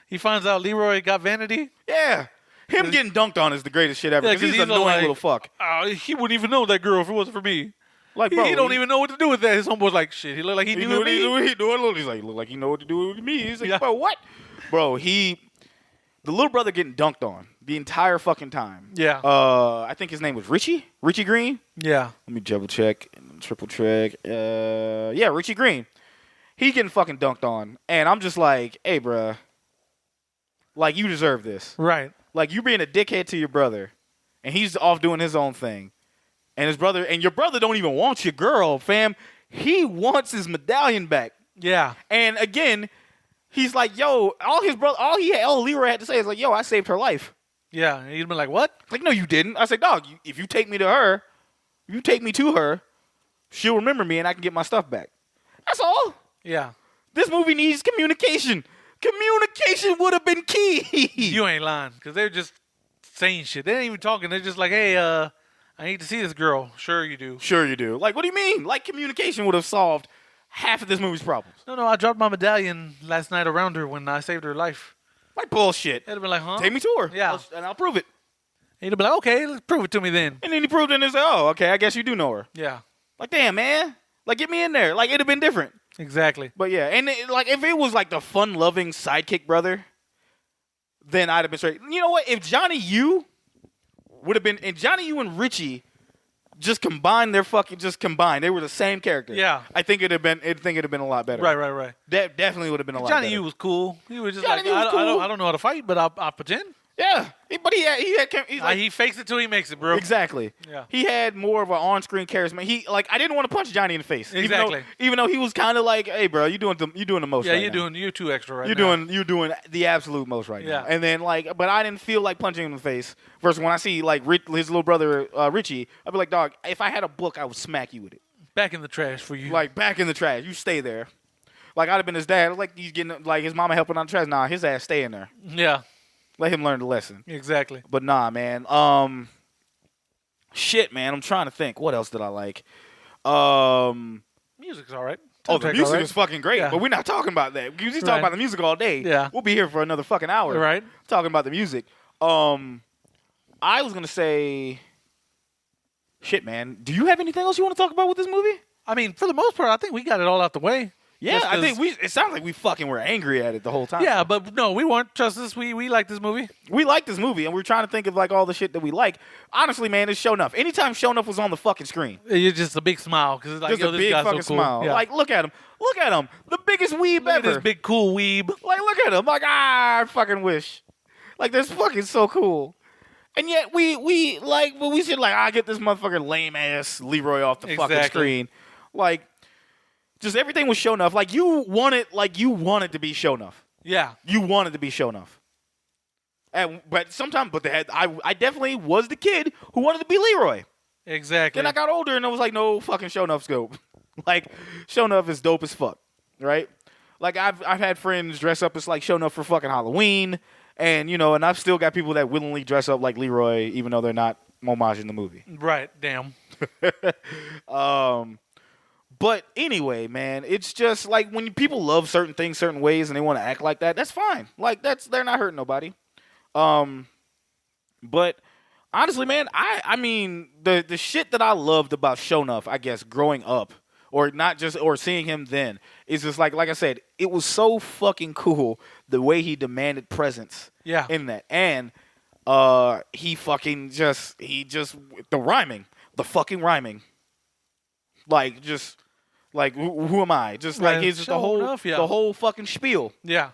he finds out Leroy got vanity. Yeah. Him getting dunked on is the greatest shit ever. Because he's an annoying little fuck. He wouldn't even know that girl if it wasn't for me. Like, bro, he don't even know what to do with that. His homeboy's like, shit. He looked like he knew what he doing. He's like, look like he know what to do with me. He's like, bro, what? Bro, the little brother getting dunked on the entire fucking time. Yeah. I think his name was Richie Green. Yeah. Let me double check and triple check. Yeah, Richie Green. He getting fucking dunked on, and I'm just like, hey, bro, like you deserve this. Right. Like you being a dickhead to your brother, and he's off doing his own thing. And your brother don't even want your girl, fam. He wants his medallion back. Yeah. And again, he's like, yo, all Leroy had to say is like, yo, I saved her life. Yeah. And he'd been like, what? Like, no, you didn't. I said, dog, if you take me to her, she'll remember me and I can get my stuff back. That's all. Yeah. This movie needs communication. Communication would have been key. You ain't lying, because they're just saying shit. They ain't even talking. They're just like, hey, I need to see this girl. Sure you do. Sure you do. Like, what do you mean? Like, communication would have solved half of this movie's problems. No, I dropped my medallion last night around her when I saved her life. Like, bullshit. They'd have been like, huh? Take me to her. Yeah. And I'll prove it. He'd have been like, okay, let's prove it to me then. And then he proved it and he said, oh, okay, I guess you do know her. Yeah. Like, damn, man. Like, get me in there. Like, it'd have been different. Exactly. But yeah, and like, if it was like the fun-loving sidekick brother, then I'd have been straight. You know what? If Johnny U and Richie just combine their fucking They were the same character. Yeah. I think it'd have been a lot better. Right. That definitely would have been a lot Johnny better. U was cool. He was just Johnny like, U was cool. I don't know how to fight, but I'll pretend. Yeah, but He fakes it till he makes it, bro. Exactly. Yeah. He had more of an on-screen charisma. I didn't want to punch Johnny in the face. Exactly. Even though he was kind of like, "Hey, bro, you're doing the most." Yeah, right now. you're too extra right You're now. you're doing the absolute most right Yeah. now. And then but I didn't feel like punching him in the face. Versus when I see his little brother Richie, I'd be like, "Dog, if I had a book, I would smack you with it." Back in the trash for you. Like back in the trash. You stay there. Like I'd have been his dad. Like he's getting his mama helping on the trash. Nah, his ass stay in there. Yeah. Let him learn the lesson. Exactly. But nah, man. Shit, man. I'm trying to think. What else did I like? Music's all right. The music is fucking great, Yeah. but we're not talking about that. We just talking about the music all day. Yeah. We'll be here for another fucking hour. Right. Talking about the music. I was gonna say, shit, man. Do you have anything else you want to talk about with this movie? I mean, for the most part, I think we got it all out the way. Yeah, I think it sounds like we fucking were angry at it the whole time. Yeah, but no, we weren't. Trust us, we like this movie. We like this movie, and we're trying to think of all the shit that we like. Honestly, man, it's Show Enough. Anytime Show Enough was on the fucking screen, It's just a big smile because it's like, just a this big guy's fucking so cool. smile. Yeah. Like, look at him. Look at him. The biggest weeb Look at ever. this big cool weeb. Like, look at him. Like, I fucking wish. Like, that's fucking so cool. And yet we should get this motherfucking lame ass Leroy off the fucking screen. Like, just everything was Show Enough. Like you wanted to be Show Enough. Yeah. You wanted to be Show Enough. I definitely was the kid who wanted to be Leroy. Exactly. Then I got older and I was like, no fucking Show Enough scope. Like, Show Enough is dope as fuck, right? Like I've had friends dress up as like Show Enough for fucking Halloween, and and I've still got people that willingly dress up like Leroy even though they're not homaging the movie. Right. Damn. But anyway, man, it's just like when people love certain things certain ways and they want to act like that, that's fine. Like they're not hurting nobody. But honestly, man, I mean the shit that I loved about Show Enough, I guess, growing up, or seeing him then, is just like I said, it was so fucking cool the way he demanded presence. Yeah. In that, and he the fucking rhyming, like just. Like, who am I? Just like he's just the whole fucking spiel. Yeah.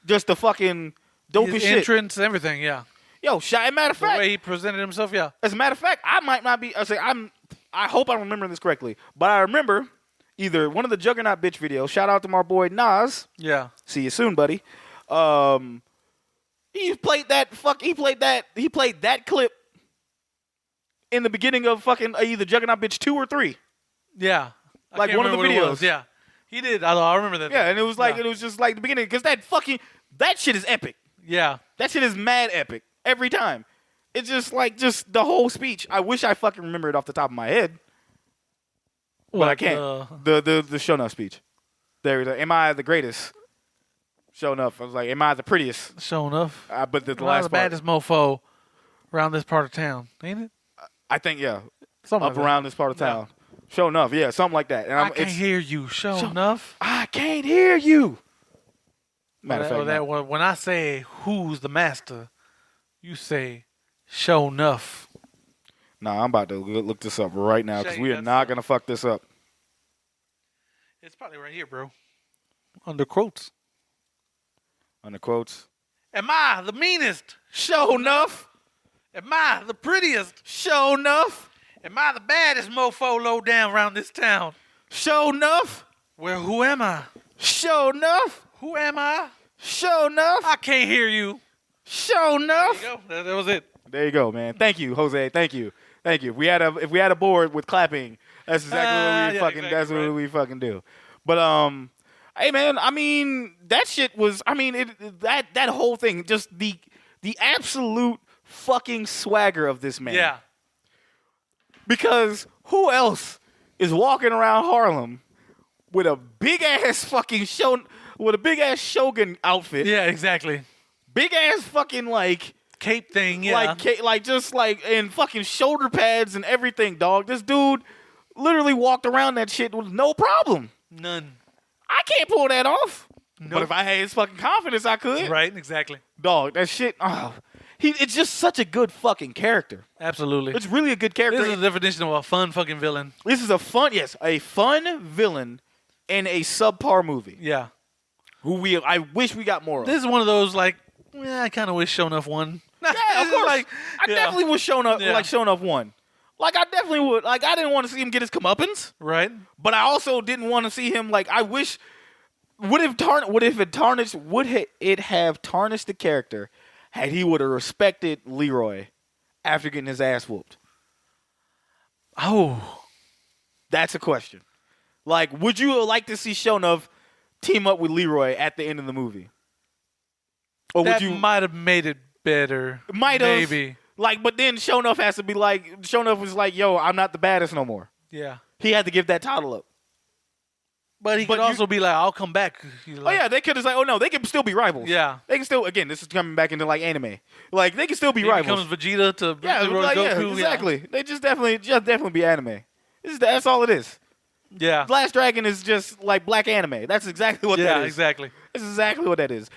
Just the fucking dope as shit. Entrance, everything, yeah. Yo, matter of fact. The way he presented himself, yeah. As a matter of fact, I might not be, I hope I'm remembering this correctly, but I remember either one of the Juggernaut Bitch videos, shout out to my boy Nas. Yeah. See you soon, buddy. He played that clip in the beginning of fucking either Juggernaut Bitch 2 or 3. Yeah. Like one of the videos. Yeah. He did. I remember that. Yeah, and it was like, it was just like the beginning, because that shit is epic. Yeah. That shit is mad epic every time. It's just the whole speech. I wish I fucking remember it off the top of my head. But I can't. The Show Enough speech. There it is. Am I the greatest? Show Enough. I was like, am I the prettiest? Show Enough. But the the last part. baddest mofo around this part of town, ain't it? I think, yeah. Something up around this part of town. Show Enough, yeah, something like that. And I can't hear you. Show Enough. I can't hear you. Matter of fact, when I say who's the master, you say Show Enough. Nah, I'm about to look this up right now because we are not gonna fuck this up. It's probably right here, bro. Under quotes. Under quotes. Am I the meanest? Show Enough. Am I the prettiest? Show Enough. Am I the baddest mofo low down around this town? Show Enough. Well, who am I? Show Enough. Who am I? Show Enough. I can't hear you. Show Enough. There you go. That was it. There you go, man. Thank you, Jose. Thank you. If we had a board with clapping, that's exactly what we fucking do. But hey man, I mean that shit was. I mean that whole thing, just the absolute fucking swagger of this man. Yeah. Because who else is walking around Harlem with a big ass fucking Shogun outfit? Yeah, exactly. Big ass fucking cape thing, yeah. And fucking shoulder pads and everything, dog. This dude literally walked around that shit with no problem. None. I can't pull that off. Nope. But if I had his fucking confidence, I could. Right, exactly. Dog, that shit. Oh. it's just such a good fucking character. Absolutely. It's really a good character. This is the definition of a fun fucking villain. This is a fun villain in a subpar movie. Yeah. I wish we got more of. This is one of those, like, I kind of wish Shown Up won. Yeah, of course. I definitely wish Shown Up won. Like, I definitely would. Like, I didn't want to see him get his comeuppance. Right. But I also didn't want to see him, like, I wish... Would it have tarnished the character had he would have respected Leroy after getting his ass whooped? Oh. That's a question. Like, would you like to see Shonuff team up with Leroy at the end of the movie? Or that might have made it better. Might have. Maybe. Like, but then Shonuff has to be like, Shonuff was like, yo, I'm not the baddest no more. Yeah. He had to give that title up. But he could also be like, I'll come back. Like, they could have said, oh no, they can still be rivals. Yeah. They can still, again, this is coming back into like anime. Like, they can still be rivals. Becomes Vegeta to Goku. Exactly. They just definitely be anime. That's all it is. Yeah. Last Dragon is just like black anime. That's exactly what that is. Yeah, exactly. That's exactly what that is.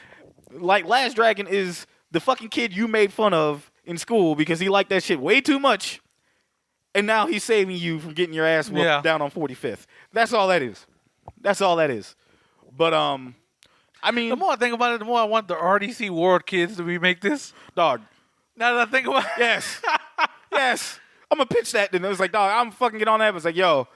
Like, Last Dragon is the fucking kid you made fun of in school because he liked that shit way too much, and now he's saving you from getting your ass whooped down on 45th. That's all that is. That's all that is. But, I mean... The more I think about it, the more I want the RDC World kids to remake this. Dog. Now that I think about it. Yes. Yes. I'm going to pitch that. Then it was like, dog, I'm fucking get on that. It's like, yo,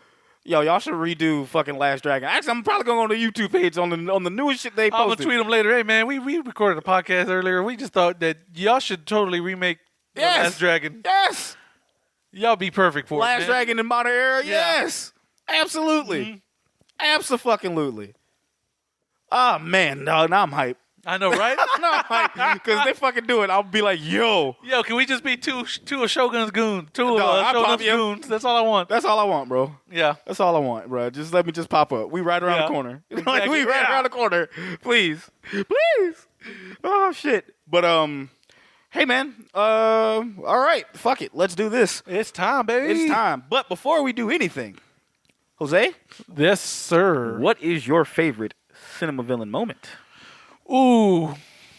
y'all should redo fucking Last Dragon. Actually, I'm probably going to go on the YouTube page on the newest shit they posted. I'm going to tweet them later. Hey, man, we recorded a podcast earlier. We just thought that y'all should totally remake Last Dragon. Yes. Y'all be perfect for Last it, Dragon in modern era? Yeah. Yes. Absolutely. Mm-hmm. Abso-fucking-lutely. Oh, man. No, now I'm hyped. I know, right? No, I'm hyped. Because they fucking do it. I'll be like, yo. Yo, can we just be two of Shogun's goons? Two of Shogun's goons. That's all I want. That's all I want, bro. Yeah. That's all I want, bro. Just let me just pop up. We right around the corner. Exactly. Like, we right around the corner. Please. Please. Oh, shit. But, hey, man. All right. Fuck it. Let's do this. It's time, baby. It's time. But before we do anything, Jose? Yes, sir. What is your favorite cinema villain moment? Ooh.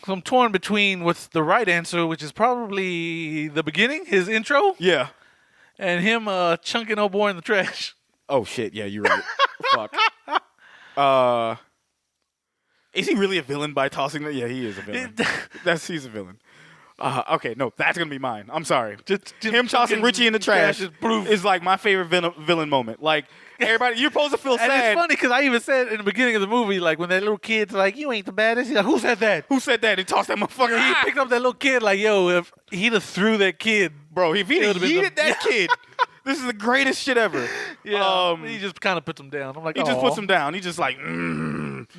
I'm torn between what's the right answer, which is probably the beginning, his intro. Yeah. And him chunking old boy in the trash. Oh, shit. Yeah, you're right. Fuck. Is he really a villain by tossing that? Yeah, he is a villain. He's a villain. Okay, no, that's going to be mine. I'm sorry. Just him tossing Richie in the trash is like my favorite villain moment. Like, everybody, you're supposed to feel sad. And it's funny because I even said in the beginning of the movie, like, when that little kid's like, you ain't the baddest. He's like, who said that? Who said that? He tossed that motherfucker. He picked up that little kid like, yo, if he'd have threw that kid. Bro, if he'd have yeeted that kid, this is the greatest shit ever. Yeah, he just kind of puts him down. I'm like, he just puts him down. He just like,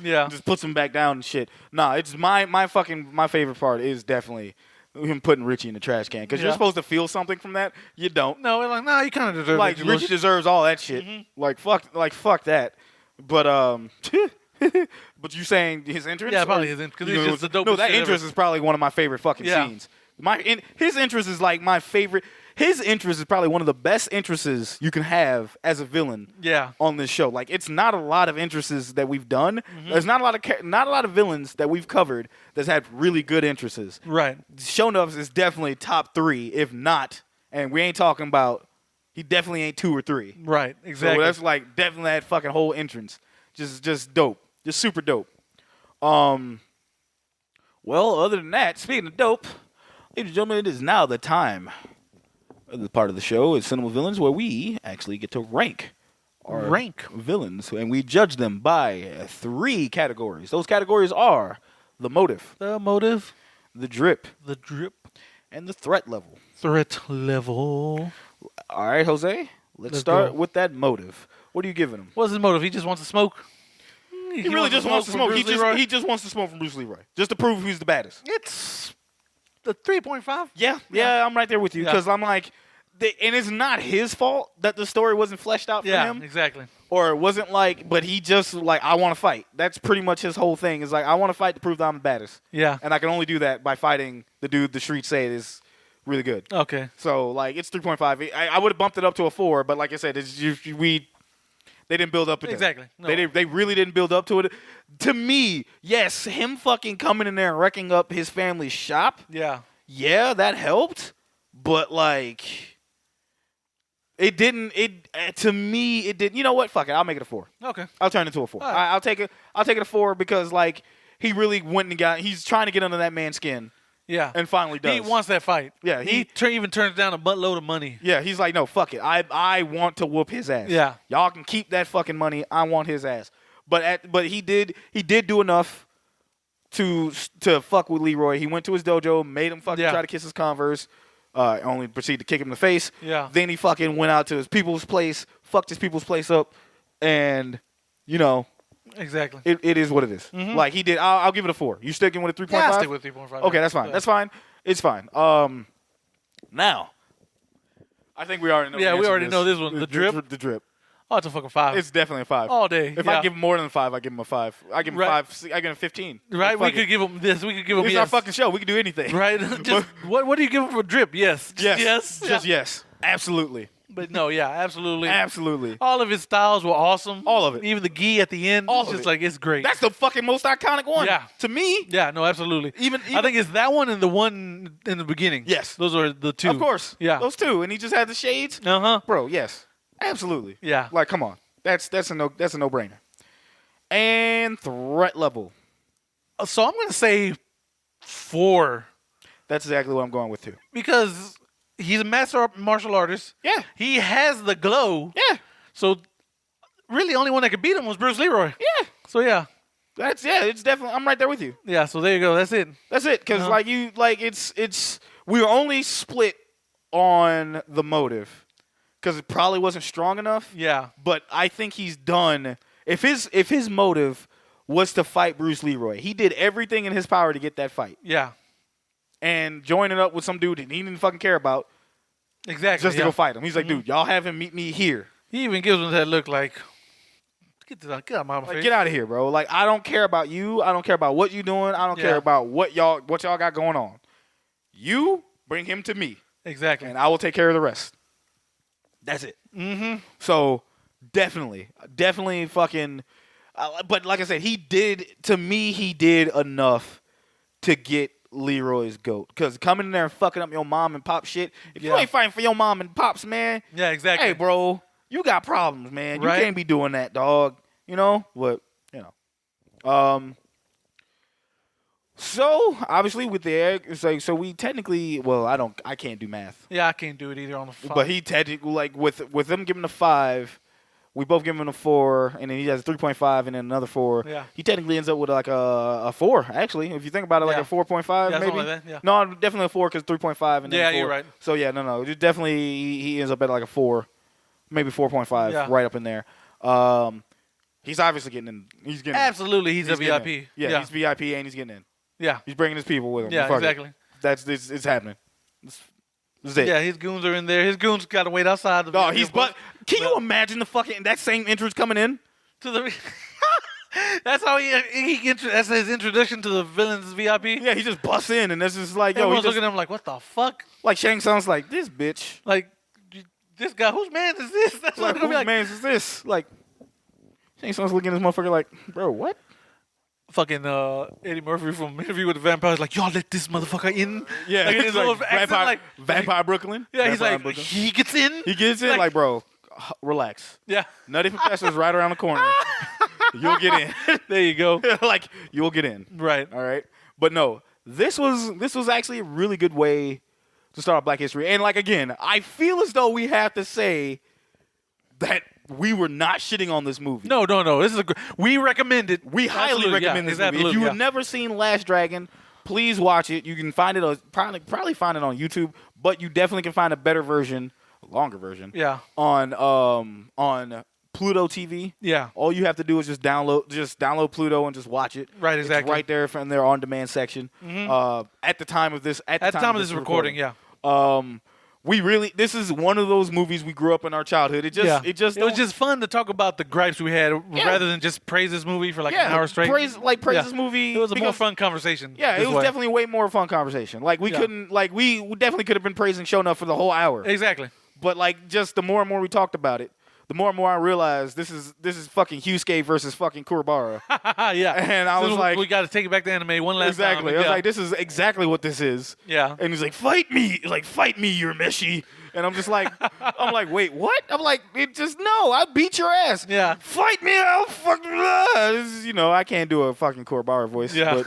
yeah, just puts him back down and shit. Nah, it's my favorite part is definitely him putting Richie in the trash can because you're supposed to feel something from that. You don't. No, we're like, nah, you kind of deserve like it. Like Richie deserves all that shit. Mm-hmm. Fuck that. But but you saying his entrance? Yeah, probably his entrance. Because he's just the dopest. No, that entrance is probably one of my favorite fucking scenes. His entrance is like my favorite. His entrance is probably one of the best entrances you can have as a villain. Yeah. On this show, like it's not a lot of entrances that we've done. Mm-hmm. There's not a lot of villains that we've covered that's had really good entrances. Right. Shonuff is definitely top 3, if not, and we ain't talking about. He definitely ain't 2 or 3. Right. Exactly. So that's like definitely that fucking whole entrance, just dope, just super dope. Well, other than that, speaking of dope, ladies and gentlemen, it is now the time. The part of the show is Cinema Villains, where we actually get to rank our villains, and we judge them by 3 categories. Those categories are the motive, the drip, and the threat level. All right, Jose, let's start with that motive. What are you giving him? What's his motive? He just wants to smoke? He really just wants to smoke. He just wants to smoke from Bruce Leroy, just to prove who's the baddest. It's the 3.5. Yeah, I'm right there with you because I'm like, and it's not his fault that the story wasn't fleshed out for him. Yeah, exactly. Or it wasn't like, but he just like, I want to fight. That's pretty much his whole thing. Is like, I want to fight to prove that I'm the baddest. Yeah. And I can only do that by fighting the dude the streets say is really good. Okay. So like, it's 3.5. I would have bumped it up to a 4, but like I said, they didn't build up to it. Exactly. No. They really didn't build up to it. To me, yes, him fucking coming in there and wrecking up his family's shop. Yeah. yeah, that helped, but like it didn't. To me, it didn't. You know what? Fuck it. I'll make it a 4. Okay. I'll turn it to a 4. Right. I'll take it. I'll take it a 4 because like he really went and got. He's trying to get under that man's skin. Yeah. And finally does. He wants that fight. Yeah. He even turns down a buttload of money. Yeah. He's like, no, fuck it. I want to whoop his ass. Yeah. Y'all can keep that fucking money. I want his ass. But he did do enough to fuck with Leroy. He went to his dojo, made him fucking try to kiss his Converse. Only proceeded to kick him in the face. Yeah. Then he fucking went out to his people's place, fucked his people's place up, and you know. Exactly. It is what it is. Mm-hmm. Like he did. I'll give it a 4. You sticking with a 3.5? Yeah, I'll stick with 3.5. Okay, that's fine. That's fine. It's fine. Now, I think we already know. Yeah, we already know this one. The drip. The drip. Oh, it's a fucking 5. It's definitely a 5 all day. If I give him more than a 5, I give him a 5. I give him 5. I give him 15. Right. We could give him this. We could give him. It's our fucking show. We can do anything. Right. Just what do you give him for drip? Yes. Yes. Just yes. Absolutely. But no, yeah, absolutely. Absolutely. All of his styles were awesome. All of it. Even the gi at the end. All it's of just it. like it's great. That's the fucking most iconic one. Yeah. To me. Yeah, no, absolutely. Even I think it's that one and the one in the beginning. Yes. Those are the 2. Of course. Yeah. Those 2. And he just had the shades. Uh-huh. Bro, yes. Absolutely. Yeah. Like, come on. That's a no-brainer. And threat level. So I'm going to say 4. That's exactly what I'm going with, too. Because he's a master martial artist. Yeah. He has the glow. Yeah. So really, the only one that could beat him was Bruce Leroy. Yeah. So yeah. It's definitely. I'm right there with you. Yeah. So there you go. That's it. That's it. Because it's we were only split on the motive because it probably wasn't strong enough. Yeah. But I think he's done. If his motive was to fight Bruce Leroy, he did everything in his power to get that fight. Yeah. And joining up with some dude that he didn't fucking care about. Exactly. Just to go fight him. He's like, dude, y'all have him meet me here. He even gives him that look like, get out of my face. Get out of here, bro. Like, I don't care about you. I don't care about what you're doing. I don't care about what y'all got going on. You bring him to me. Exactly. And I will take care of the rest. That's it. Mm-hmm. So, definitely fucking, but like I said, he did enough to get Leroy's goat. Because coming in there and fucking up your mom and pop shit, if you ain't fighting for your mom and pops, man. Yeah, exactly. Hey, bro, you got problems, man. Right? You can't be doing that, dog. You know? But, you know. So, obviously, with the egg, it's like, so we technically, well, I can't do math. Yeah, I can't do it either on the 5. But he technically, like, with them giving a 5, we both give him a 4, and then he has a 3.5 and then another 4. Yeah. He technically ends up with like a 4, actually. If you think about it, like a 4.5 yeah, maybe. Like that, yeah. No, definitely a 4 because 3.5 and then yeah, 4. you're right. So, yeah, no. Definitely he ends up at like a 4, maybe 4.5, right up in there. He's obviously getting in. He's getting Absolutely, he's a VIP. Yeah, he's VIP and he's getting in. Yeah. He's bringing his people with him. Yeah, Fuck exactly. It's happening. It's it. Yeah, his goons are in there. His goons got to wait outside. Can you imagine the fucking that same entrance coming in to the? That's how that's his introduction to the villains VIP. Yeah, he just busts in and this is like, everyone's looking at him like, what the fuck? Like Shang Tsung's like, this bitch. Like, this guy, whose man is this? That's like, whose man is this? Like, Shang Tsung's looking at this motherfucker like, bro, what? Fucking Eddie Murphy from Interview with the Vampires, like, y'all let this motherfucker in. Yeah, like, he's like Vampire Brooklyn. Yeah, Vampire he's like, Brooklyn. he gets in. He gets in, like, bro, relax. Yeah, Nutty Professor's right around the corner. You'll get in. There you go. Like, you'll get in. Right. All right. But no, this was actually a really good way to start Black History. And like again, I feel as though we have to say that we were not shitting on this movie. No. This is we recommend it. We highly recommend this movie. If you have never seen Last Dragon, please watch it. You can find it probably find it on YouTube, but you definitely can find a better version, a longer version. Yeah. On Pluto TV. Yeah. All you have to do is just download Pluto and just watch it. Right, exactly. It's right there from their on-demand section. Mm-hmm. At the time of this recording, yeah. This is one of those movies we grew up in our childhood. It was just fun to talk about the gripes we had rather than just praise this movie for like an hour straight. Praise this movie. It was a more fun conversation. Yeah, it was definitely way more fun conversation. Like we definitely could have been praising Show Enough for the whole hour. Exactly. But like just the more and more we talked about it, the more and more I realize this is fucking Hyusuke versus fucking Kurabara. Yeah. And I was like, we got to take it back to anime one last time. Exactly. I was like, this is exactly what this is. Yeah. And he's like, fight me, Urameshi. And I'm just like, wait, what? I'm like, no, I beat your ass. Yeah. Fight me, I'll fucking, I can't do a fucking Kurabara voice. Yeah.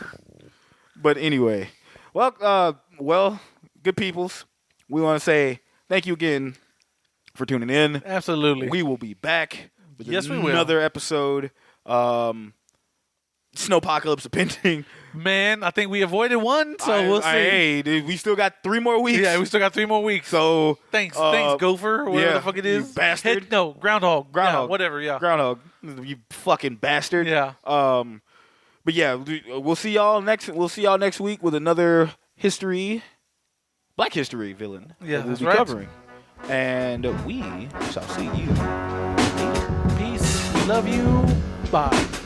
But anyway, well, good peoples. We want to say thank you again for tuning in. Absolutely. We will be back with we will. another episode. Snowpocalypse pending. Man, I think we avoided one, so we'll see. Hey, dude, we still got 3 more weeks. Yeah, we still got 3 more weeks. So thanks, Gopher, or whatever the fuck it is. You bastard. Groundhog. Yeah, whatever. Yeah, Groundhog. You fucking bastard. Yeah. But yeah, we'll see y'all next. We'll see y'all next week with another Black History villain. Yeah, we'll be covering. And we shall see you. Peace. We love you. Bye.